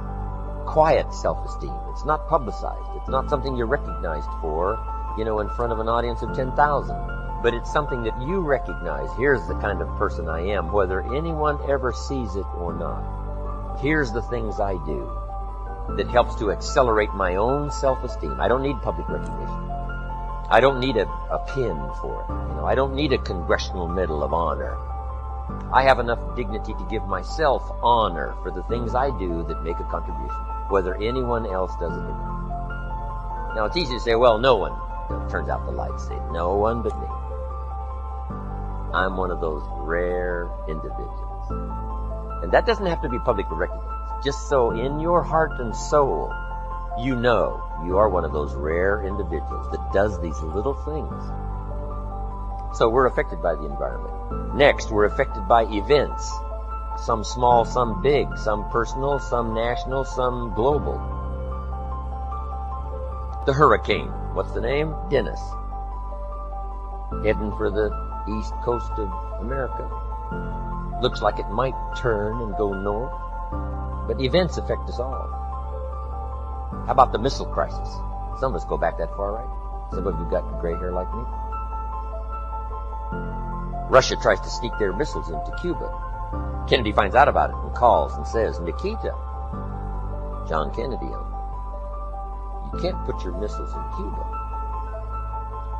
quiet self-esteem, it's not publicized, it's not something you're recognized for, in front of an audience of 10,000, but it's something that you recognize. Here's the kind of person I am, whether anyone ever sees it or not. Here's the things I do that helps to accelerate my own self-esteem. I don't need public recognition. I don't need a pin for it. I don't need a Congressional Medal of Honor. I have enough dignity to give myself honor for the things I do that make a contribution, whether anyone else does it or not. Now, it's easy to say, well, no one turns out the lights. Say, no one but me. I'm one of those rare individuals. And that doesn't have to be publicly recognized. Just so in your heart and soul, you know you are one of those rare individuals that does these little things. So we're affected by the environment. Next, we're affected by events. Some small, some big, some personal, some national, some global. The hurricane. What's the name? Dennis. Heading for the east coast of America. Looks like it might turn and go north. But events affect us all. How about the missile crisis? Some of us go back that far, right? Some of you got gray hair like me. Russia tries to sneak their missiles into Cuba. Kennedy finds out about it and calls and says, Nikita, John Kennedy, you can't put your missiles in Cuba.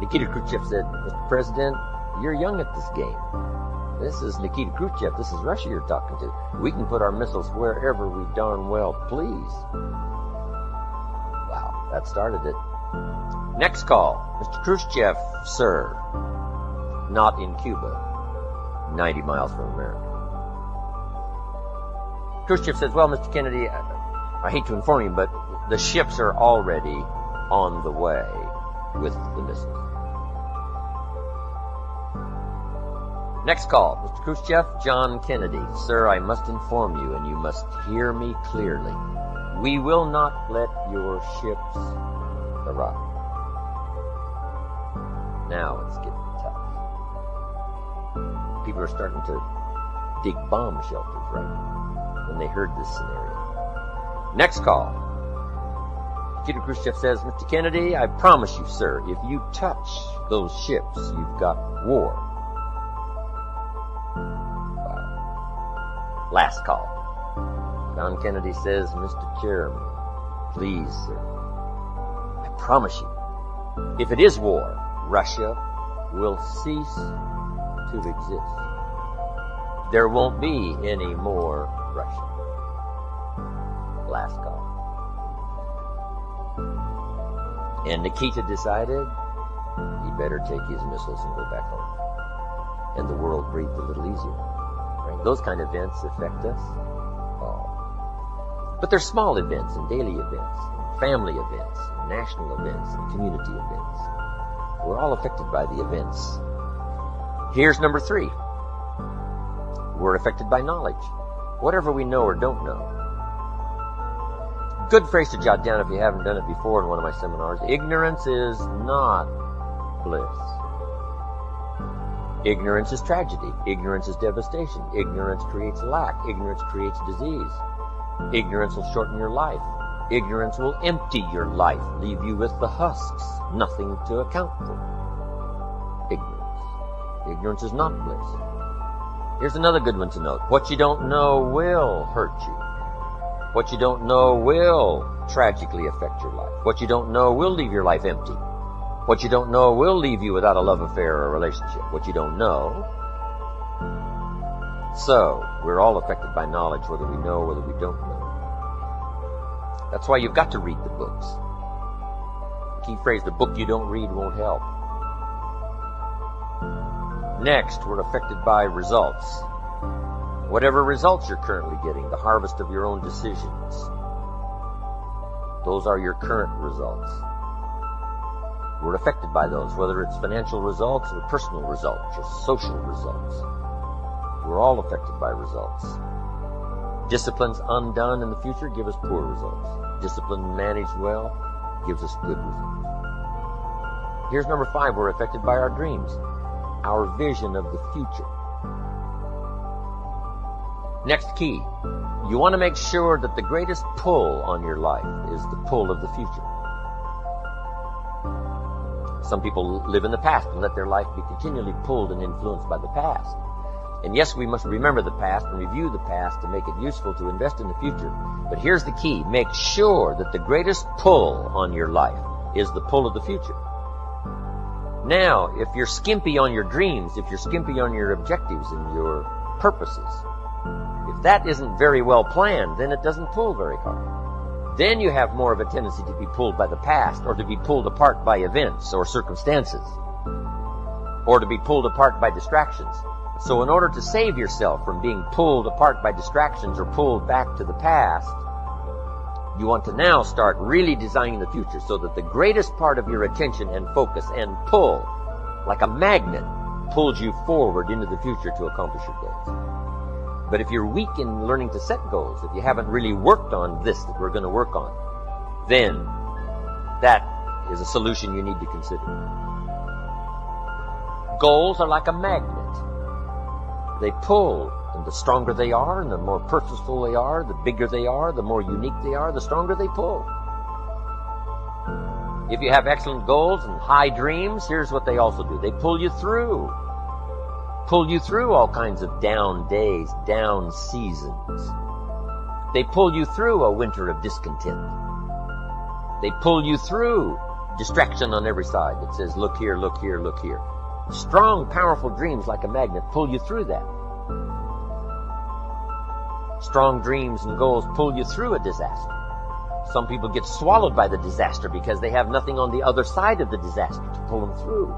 Nikita Khrushchev said, Mr. President, you're young at this game. This is Nikita Khrushchev. This is Russia you're talking to. We can put our missiles wherever we darn well please. Wow, that started it. Next call. Mr. Khrushchev, sir. Not in Cuba. 90 miles from America. Khrushchev says, well, Mr. Kennedy, I hate to inform you, but the ships are already on the way with the missiles. Next call. Mr. Khrushchev, John Kennedy. Sir, I must inform you, and you must hear me clearly. We will not let your ships arrive. Now it's getting tough. People are starting to dig bomb shelters, right? When they heard this scenario. Next call. Nikita Khrushchev says, Mr. Kennedy, I promise you, sir, if you touch those ships, you've got war. Wow. Last call. John Kennedy says, Mr. Chairman, please, sir, I promise you, if it is war, Russia will cease to exist. There won't be any more Russia. Last call. And Nikita decided he better take his missiles and go back home. And the world breathed a little easier. Right? Those kind of events affect us. But there's small events and daily events, and family events, and national events, and community events. We're all affected by the events. Here's number 3. We're affected by knowledge. Whatever we know or don't know. Good phrase to jot down if you haven't done it before in one of my seminars. Ignorance is not bliss. Ignorance is tragedy. Ignorance is devastation. Ignorance creates lack. Ignorance creates disease. Ignorance will shorten your life. Ignorance will empty your life, leave you with the husks, nothing to account for. Ignorance. Ignorance is not bliss. Here's another good one to note. What you don't know will hurt you. What you don't know will tragically affect your life. What you don't know will leave your life empty. What you don't know will leave you without a love affair or a relationship. What you don't know. So, we're all affected by knowledge, whether we know or whether we don't know. That's why you've got to read the books. Key phrase, the book you don't read won't help. Next, we're affected by results. Whatever results you're currently getting, the harvest of your own decisions. Those are your current results. We're affected by those, whether it's financial results or personal results or social results. We're all affected by results. Disciplines undone in the future give us poor results. Discipline managed well gives us good results. Here's number 5. We're affected by our dreams, our vision of the future. Next key, you want to make sure that the greatest pull on your life is the pull of the future. Some people live in the past and let their life be continually pulled and influenced by the past. And yes, we must remember the past and review the past to make it useful to invest in the future. But here's the key. Make sure that the greatest pull on your life is the pull of the future. Now, if you're skimpy on your dreams, if you're skimpy on your objectives and your purposes, if that isn't very well planned, then it doesn't pull very hard. Then you have more of a tendency to be pulled by the past, or to be pulled apart by events or circumstances, or to be pulled apart by distractions. So in order to save yourself from being pulled apart by distractions or pulled back to the past, you want to now start really designing the future so that the greatest part of your attention and focus and pull, like a magnet, pulls you forward into the future to accomplish your goals. But if you're weak in learning to set goals, if you haven't really worked on this that we're going to work on, then that is a solution you need to consider. Goals are like a magnet. They pull, and the stronger they are, and the more purposeful they are, the bigger they are, the more unique they are, the stronger they pull. If you have excellent goals and high dreams, here's what they also do. They pull you through. Pull you through all kinds of down days, down seasons. They pull you through a winter of discontent. They pull you through distraction on every side that says, look here, look here, look here. Strong, powerful dreams like a magnet pull you through that. Strong dreams and goals pull you through a disaster. Some people get swallowed by the disaster because they have nothing on the other side of the disaster to pull them through.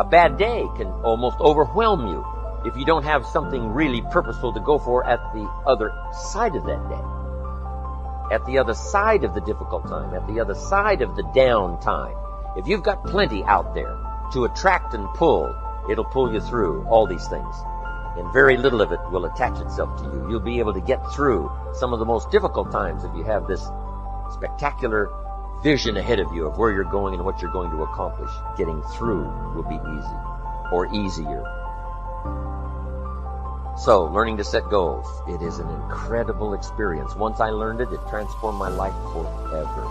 A bad day can almost overwhelm you if you don't have something really purposeful to go for at the other side of that day. At the other side of the difficult time, at the other side of the down time. If you've got plenty out there to attract and pull, it'll pull you through all these things. And very little of it will attach itself to you. You'll be able to get through some of the most difficult times if you have this spectacular vision ahead of you of where you're going and what you're going to accomplish. Getting through will be easy, or easier. So, learning to set goals. It is an incredible experience. Once I learned it, it transformed my life forever.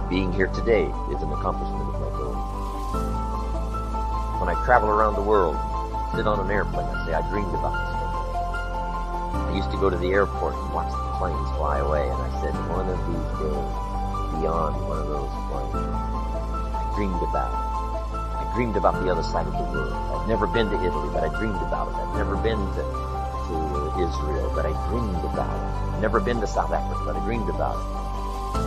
Being here today is an accomplishment of my goals. When I travel around the world, sit on an airplane, I say, I dreamed about this one. I used to go to the airport and watch the planes fly away, and I said, one of these days, beyond one of those planes, I dreamed about it. I dreamed about the other side of the world. I've never been to Italy, but I dreamed about it. I've never been to Israel, but I dreamed about it. I've never been to South Africa, but I dreamed about it.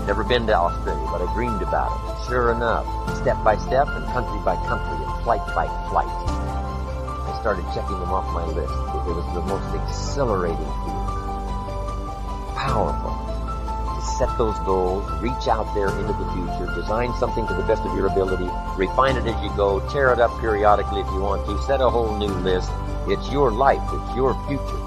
Never been to Australia, but I dreamed about it. Sure enough, step by step and country by country and flight by flight, I started checking them off my list. It was the most exhilarating feeling. powerful to set those goals, reach out there into the future, design something to the best of your ability, refine it as you go, tear it up periodically if you want to, set a whole new list. It's your life. It's your future.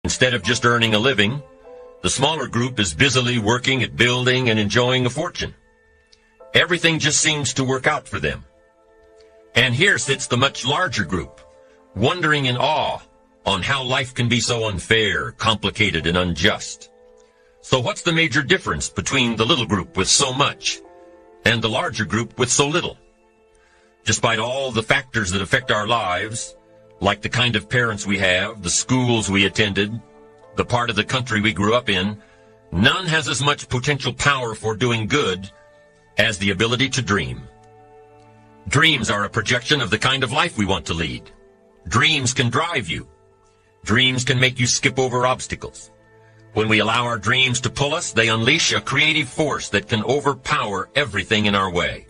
Instead of just earning a living, the smaller group is busily working at building and enjoying a fortune. Everything just seems to work out for them. And here sits the much larger group, wondering in awe on how life can be so unfair, complicated, and unjust. So what's the major difference between the little group with so much and the larger group with so little? Despite all the factors that affect our lives, like the kind of parents we have, the schools we attended, the part of the country we grew up in, none has as much potential power for doing good as the ability to dream. Dreams are a projection of the kind of life we want to lead. Dreams can drive you. Dreams can make you skip over obstacles. When we allow our dreams to pull us, they unleash a creative force that can overpower everything in our way.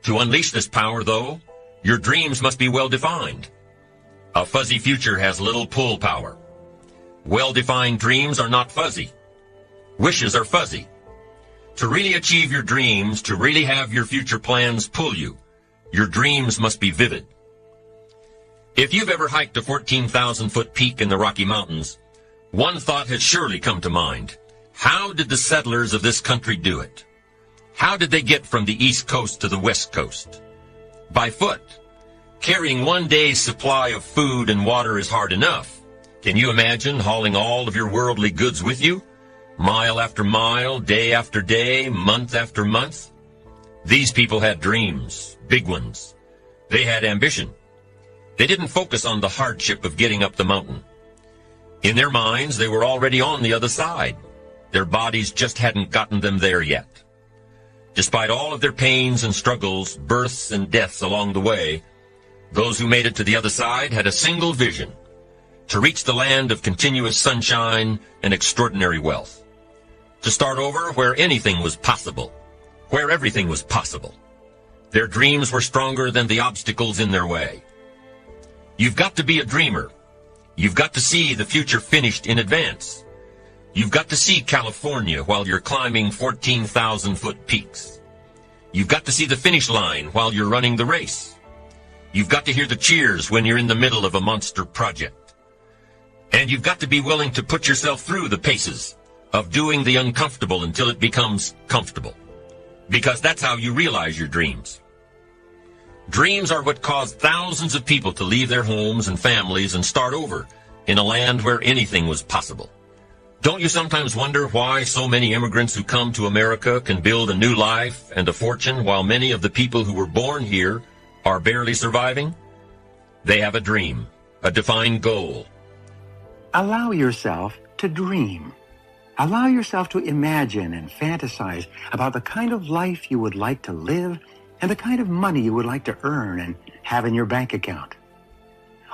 To unleash this power, though, your dreams must be well defined. A fuzzy future has little pull power. Well-defined dreams are not fuzzy. Wishes are fuzzy. To really achieve your dreams, to really have your future plans pull you, your dreams must be vivid. If you've ever hiked a 14,000-foot peak in the Rocky Mountains, one thought has surely come to mind. How did the settlers of this country do it? How did they get from the East Coast to the West Coast? By foot. Carrying one day's supply of food and water is hard enough. Can you imagine hauling all of your worldly goods with you? Mile after mile, day after day, month after month? These people had dreams, big ones. They had ambition. They didn't focus on the hardship of getting up the mountain. In their minds, they were already on the other side. Their bodies just hadn't gotten them there yet. Despite all of their pains and struggles, births and deaths along the way, those who made it to the other side had a single vision: to reach the land of continuous sunshine and extraordinary wealth. To start over where anything was possible, where everything was possible. Their dreams were stronger than the obstacles in their way. You've got to be a dreamer. You've got to see the future finished in advance. You've got to see California while you're climbing 14,000-foot peaks. You've got to see the finish line while you're running the race. You've got to hear the cheers when you're in the middle of a monster project. And you've got to be willing to put yourself through the paces of doing the uncomfortable until it becomes comfortable. Because that's how you realize your dreams. Dreams are what caused thousands of people to leave their homes and families and start over in a land where anything was possible. Don't you sometimes wonder why so many immigrants who come to America can build a new life and a fortune while many of the people who were born here are barely surviving? They have a dream, a defined goal. Allow yourself to dream. Allow yourself to imagine and fantasize about the kind of life you would like to live and the kind of money you would like to earn and have in your bank account.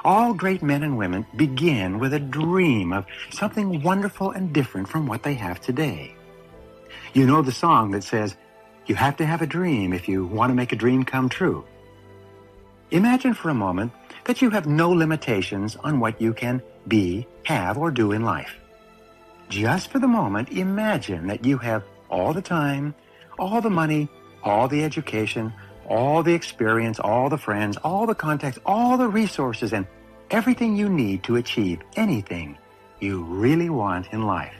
All great men and women begin with a dream of something wonderful and different from what they have today. You know the song that says, "You have to have a dream if you want to make a dream come true." Imagine for a moment that you have no limitations on what you can be, have, or do in life. Just for the moment, imagine that you have all the time, all the money, all the education, all the experience, all the friends, all the contacts, all the resources, and everything you need to achieve anything you really want in life.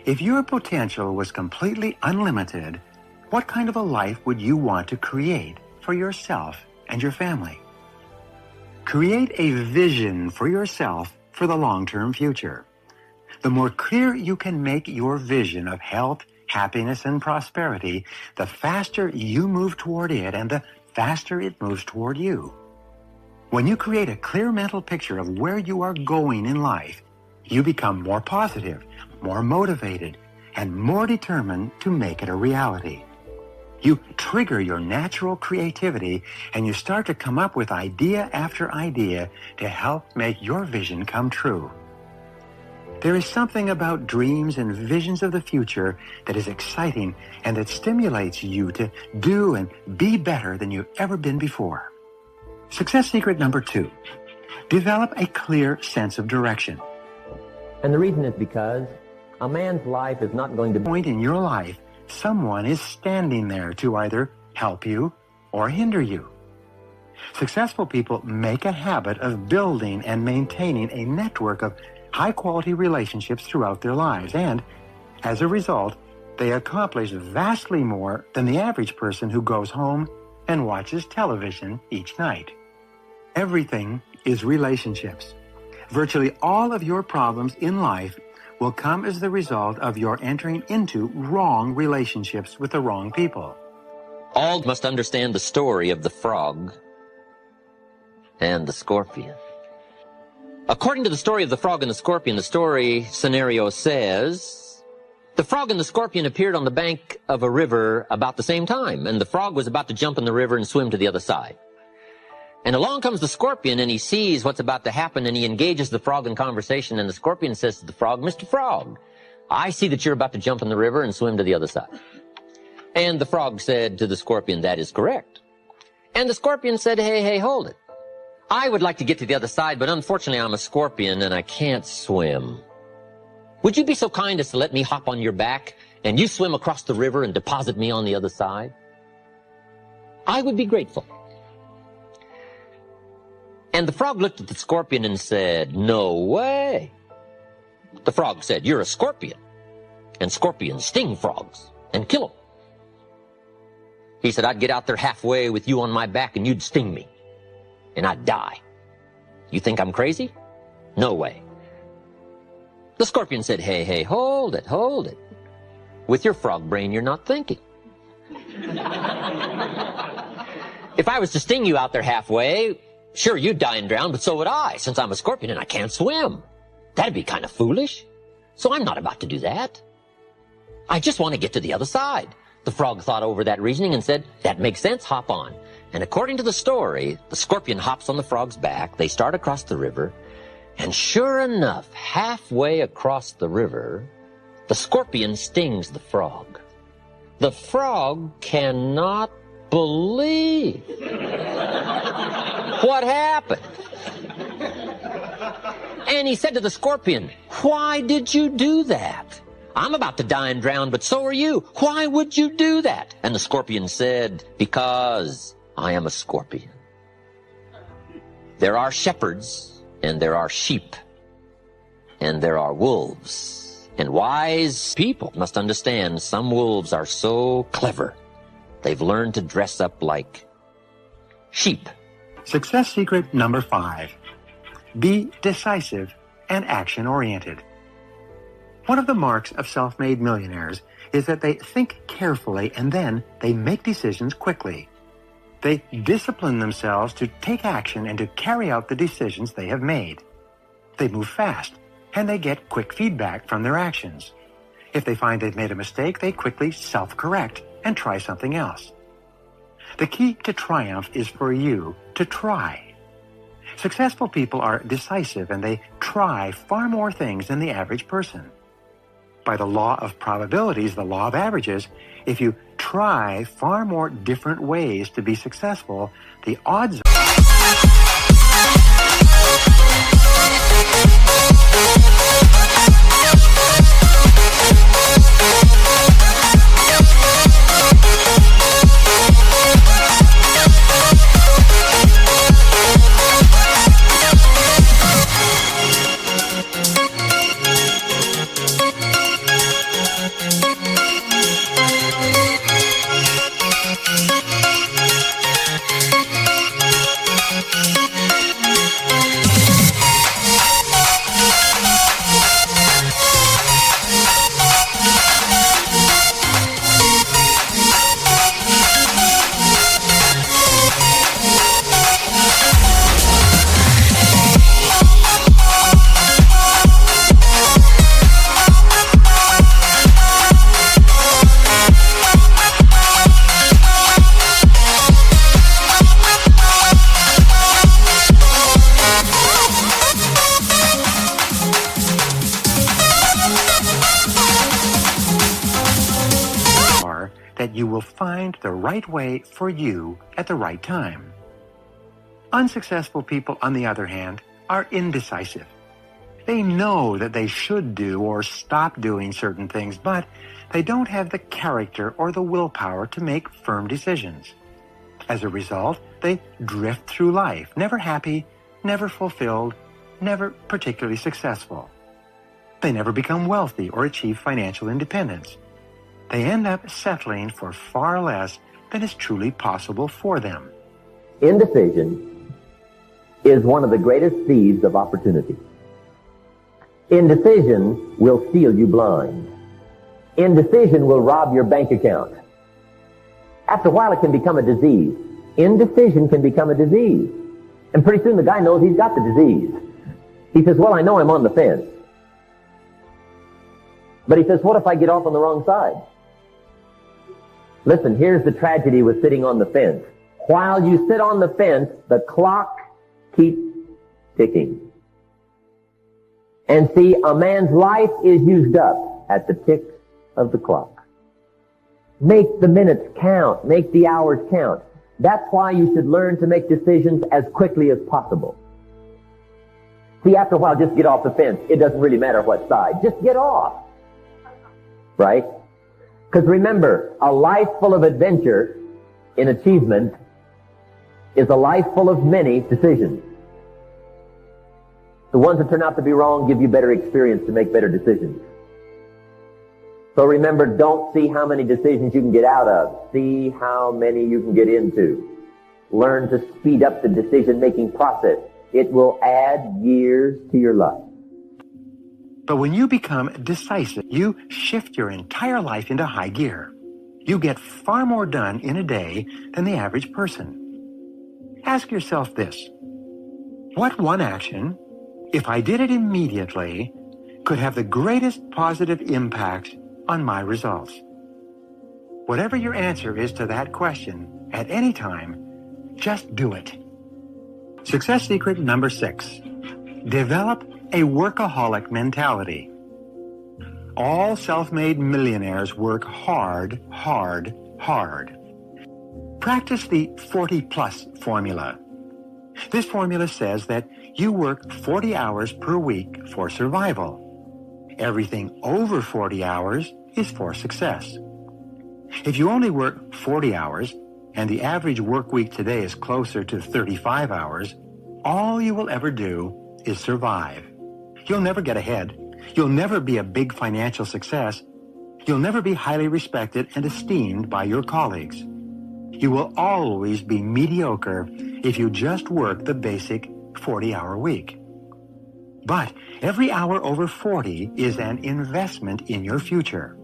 If your potential was completely unlimited, what kind of a life would you want to create for yourself and your family? Create a vision for yourself for the long-term future. The more clear you can make your vision of health, happiness, and prosperity, the faster you move toward it and the faster it moves toward you. When you create a clear mental picture of where you are going in life, you become more positive, more motivated, and more determined to make it a reality. You trigger your natural creativity and you start to come up with idea after idea to help make your vision come true. There is something about dreams and visions of the future that is exciting and that stimulates you to do and be better than you've ever been before. Success secret number 2, develop a clear sense of direction. And the reason is because a man's life is not going to be... Point in your life, someone is standing there to either help you or hinder you. Successful people make a habit of building and maintaining a network of high-quality relationships throughout their lives, and as a result, they accomplish vastly more than the average person who goes home and watches television each night. Everything is relationships. Virtually all of your problems in life will come as the result of your entering into wrong relationships with the wrong people. All must understand the story of the frog and the scorpion. According to the story of the frog and the scorpion, the story scenario says, the frog and the scorpion appeared on the bank of a river about the same time, and the frog was about to jump in the river and swim to the other side. And along comes the scorpion, and he sees what's about to happen, and he engages the frog in conversation, and the scorpion says to the frog, Mr. Frog, I see that you're about to jump in the river and swim to the other side. And the frog said to the scorpion, that is correct. And the scorpion said, hey, hold it. I would like to get to the other side, but unfortunately I'm a scorpion and I can't swim. Would you be so kind as to let me hop on your back and you swim across the river and deposit me on the other side? I would be grateful. And the frog looked at the scorpion and said, no way. The frog said, you're a scorpion, and scorpions sting frogs and kill them. He said, I'd get out there halfway with you on my back and you'd sting me, and I'd die. You think I'm crazy? No way. The scorpion said, hey, hold it. With your frog brain, you're not thinking. If I was to sting you out there halfway, sure, you'd die and drown, but so would I, since I'm a scorpion and I can't swim. That'd be kind of foolish. So I'm not about to do that. I just want to get to the other side. The frog thought over that reasoning and said, that makes sense, hop on. And according to the story, the scorpion hops on the frog's back, they start across the river, and sure enough, halfway across the river, the scorpion stings the frog. The frog cannot believe what happened. And he said to the scorpion, why did you do that? I'm about to die and drown, but so are you. Why would you do that? And the scorpion said, because I am a scorpion. There are shepherds, and there are sheep, and there are wolves. And wise people must understand some wolves are so clever, they've learned to dress up like sheep. Success secret number 5, be decisive and action-oriented. One of the marks of self-made millionaires is that they think carefully and then they make decisions quickly. They discipline themselves to take action and to carry out the decisions they have made. They move fast, and they get quick feedback from their actions. If they find they've made a mistake, they quickly self-correct and try something else. The key to triumph is for you to try. Successful people are decisive, and they try far more things than the average person. By the law of probabilities, the law of averages, if you try far more different ways to be successful, the odds that you will find the right way for you at the right time. Unsuccessful people, on the other hand, are indecisive. They know that they should do or stop doing certain things, but they don't have the character or the willpower to make firm decisions. As a result, they drift through life, never happy, never fulfilled, never particularly successful. They never become wealthy or achieve financial independence. They end up settling for far less than is truly possible for them. Indecision is one of the greatest thieves of opportunity. Indecision will steal you blind. Indecision will rob your bank account. After a while, it can become a disease. Indecision can become a disease. And pretty soon the guy knows he's got the disease. He says, well, I know I'm on the fence. But he says, what if I get off on the wrong side? Listen, here's the tragedy with sitting on the fence. While you sit on the fence, the clock keeps ticking. And see, a man's life is used up at the tick of the clock. Make the minutes count. Make the hours count. That's why you should learn to make decisions as quickly as possible. See, after a while, just get off the fence. It doesn't really matter what side. Just get off. Right? Because remember, a life full of adventure in achievement is a life full of many decisions. The ones that turn out to be wrong give you better experience to make better decisions. So remember, don't see how many decisions you can get out of. See how many you can get into. Learn to speed up the decision-making process. It will add years to your life. But when you become decisive, you shift your entire life into high gear. You get far more done in a day than the average person. Ask yourself this: what one action, if I did it immediately, could have the greatest positive impact on my results? Whatever your answer is to that question at any time, just do it. Success secret number 6. Develop a workaholic mentality. All self-made millionaires work hard, hard, hard. Practice the 40-plus formula. This formula says that you work 40 hours per week for survival. Everything over 40 hours is for success. If you only work 40 hours, and the average work week today is closer to 35 hours, all you will ever do is survive. You'll never get ahead. You'll never be a big financial success. You'll never be highly respected and esteemed by your colleagues. You will always be mediocre if you just work the basic 40-hour week. But every hour over 40 is an investment in your future.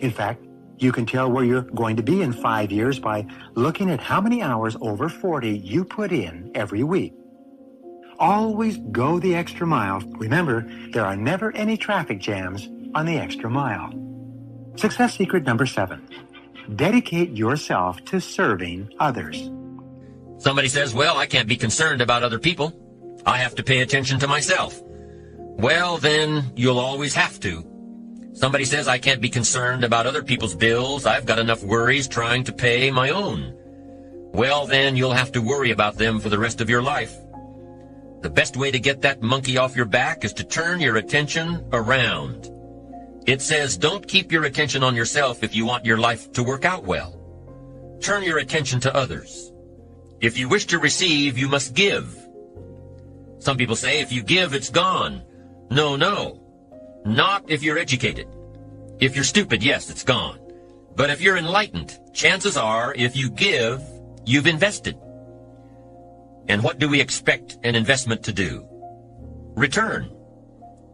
In fact, you can tell where you're going to be in 5 years by looking at how many hours over 40 you put in every week. Always go the extra mile. Remember, there are never any traffic jams on the extra mile. Success secret number 7. Dedicate yourself to serving others. Somebody says, well, I can't be concerned about other people. I have to pay attention to myself. Well, then you'll always have to. Somebody says, I can't be concerned about other people's bills. I've got enough worries trying to pay my own. Well, then you'll have to worry about them for the rest of your life. The best way to get that monkey off your back is to turn your attention around. It says, don't keep your attention on yourself if you want your life to work out well. Turn your attention to others. If you wish to receive, you must give. Some people say, if you give, it's gone. No, no. Not if you're educated. If you're stupid, yes, it's gone. But if you're enlightened, chances are, if you give, you've invested. And what do we expect an investment to do? Return.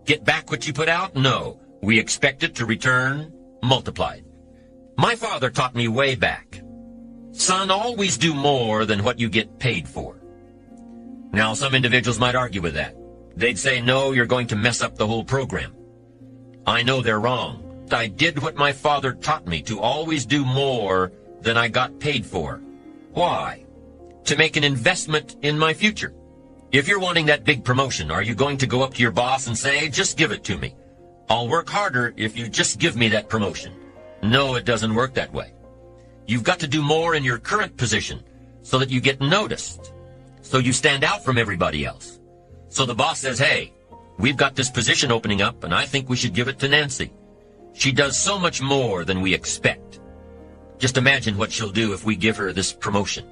Get back what you put out? No. We expect it to return multiplied. My father taught me way back, son, always do more than what you get paid for. Now, some individuals might argue with that. They'd say, no, you're going to mess up the whole program. I know they're wrong. I did what my father taught me, to always do more than I got paid for. Why? To make an investment in my future. If you're wanting that big promotion, are you going to go up to your boss and say, just give it to me? I'll work harder if you just give me that promotion. No, it doesn't work that way. You've got to do more in your current position so that you get noticed, so you stand out from everybody else. So the boss says, hey, we've got this position opening up, and I think we should give it to Nancy. She does so much more than we expect. Just imagine what she'll do if we give her this promotion.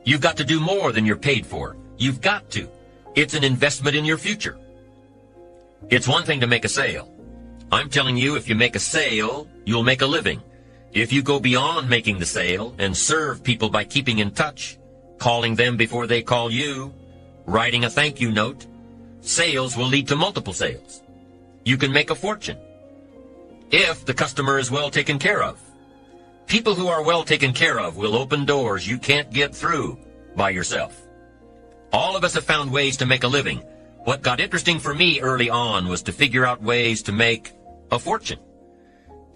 You've got to do more than you're paid for. You've got to. It's an investment in your future. It's one thing to make a sale. I'm telling you, if you make a sale, you'll make a living. If you go beyond making the sale and serve people by keeping in touch, calling them before they call you, writing a thank you note, sales will lead to multiple sales. You can make a fortune if the customer is well taken care of. People who are well taken care of will open doors you can't get through by yourself. All of us have found ways to make a living. What got interesting for me early on was to figure out ways to make a fortune.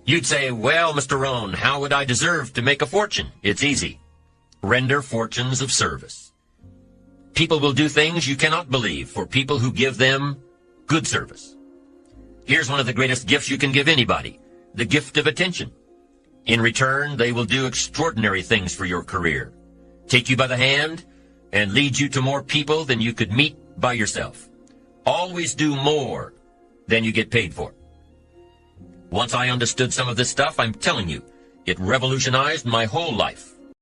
You'd say, well, Mr. Rohn, how would I deserve to make a fortune? It's easy. Render fortunes of service. People will do things you cannot believe for people who give them good service. Here's one of the greatest gifts you can give anybody, the gift of attention. In return, they will do extraordinary things for your career, take you by the hand, and lead you to more people than you could meet by yourself. Always do more than you get paid for. Once I understood some of this stuff, I'm telling you, it revolutionized my whole life.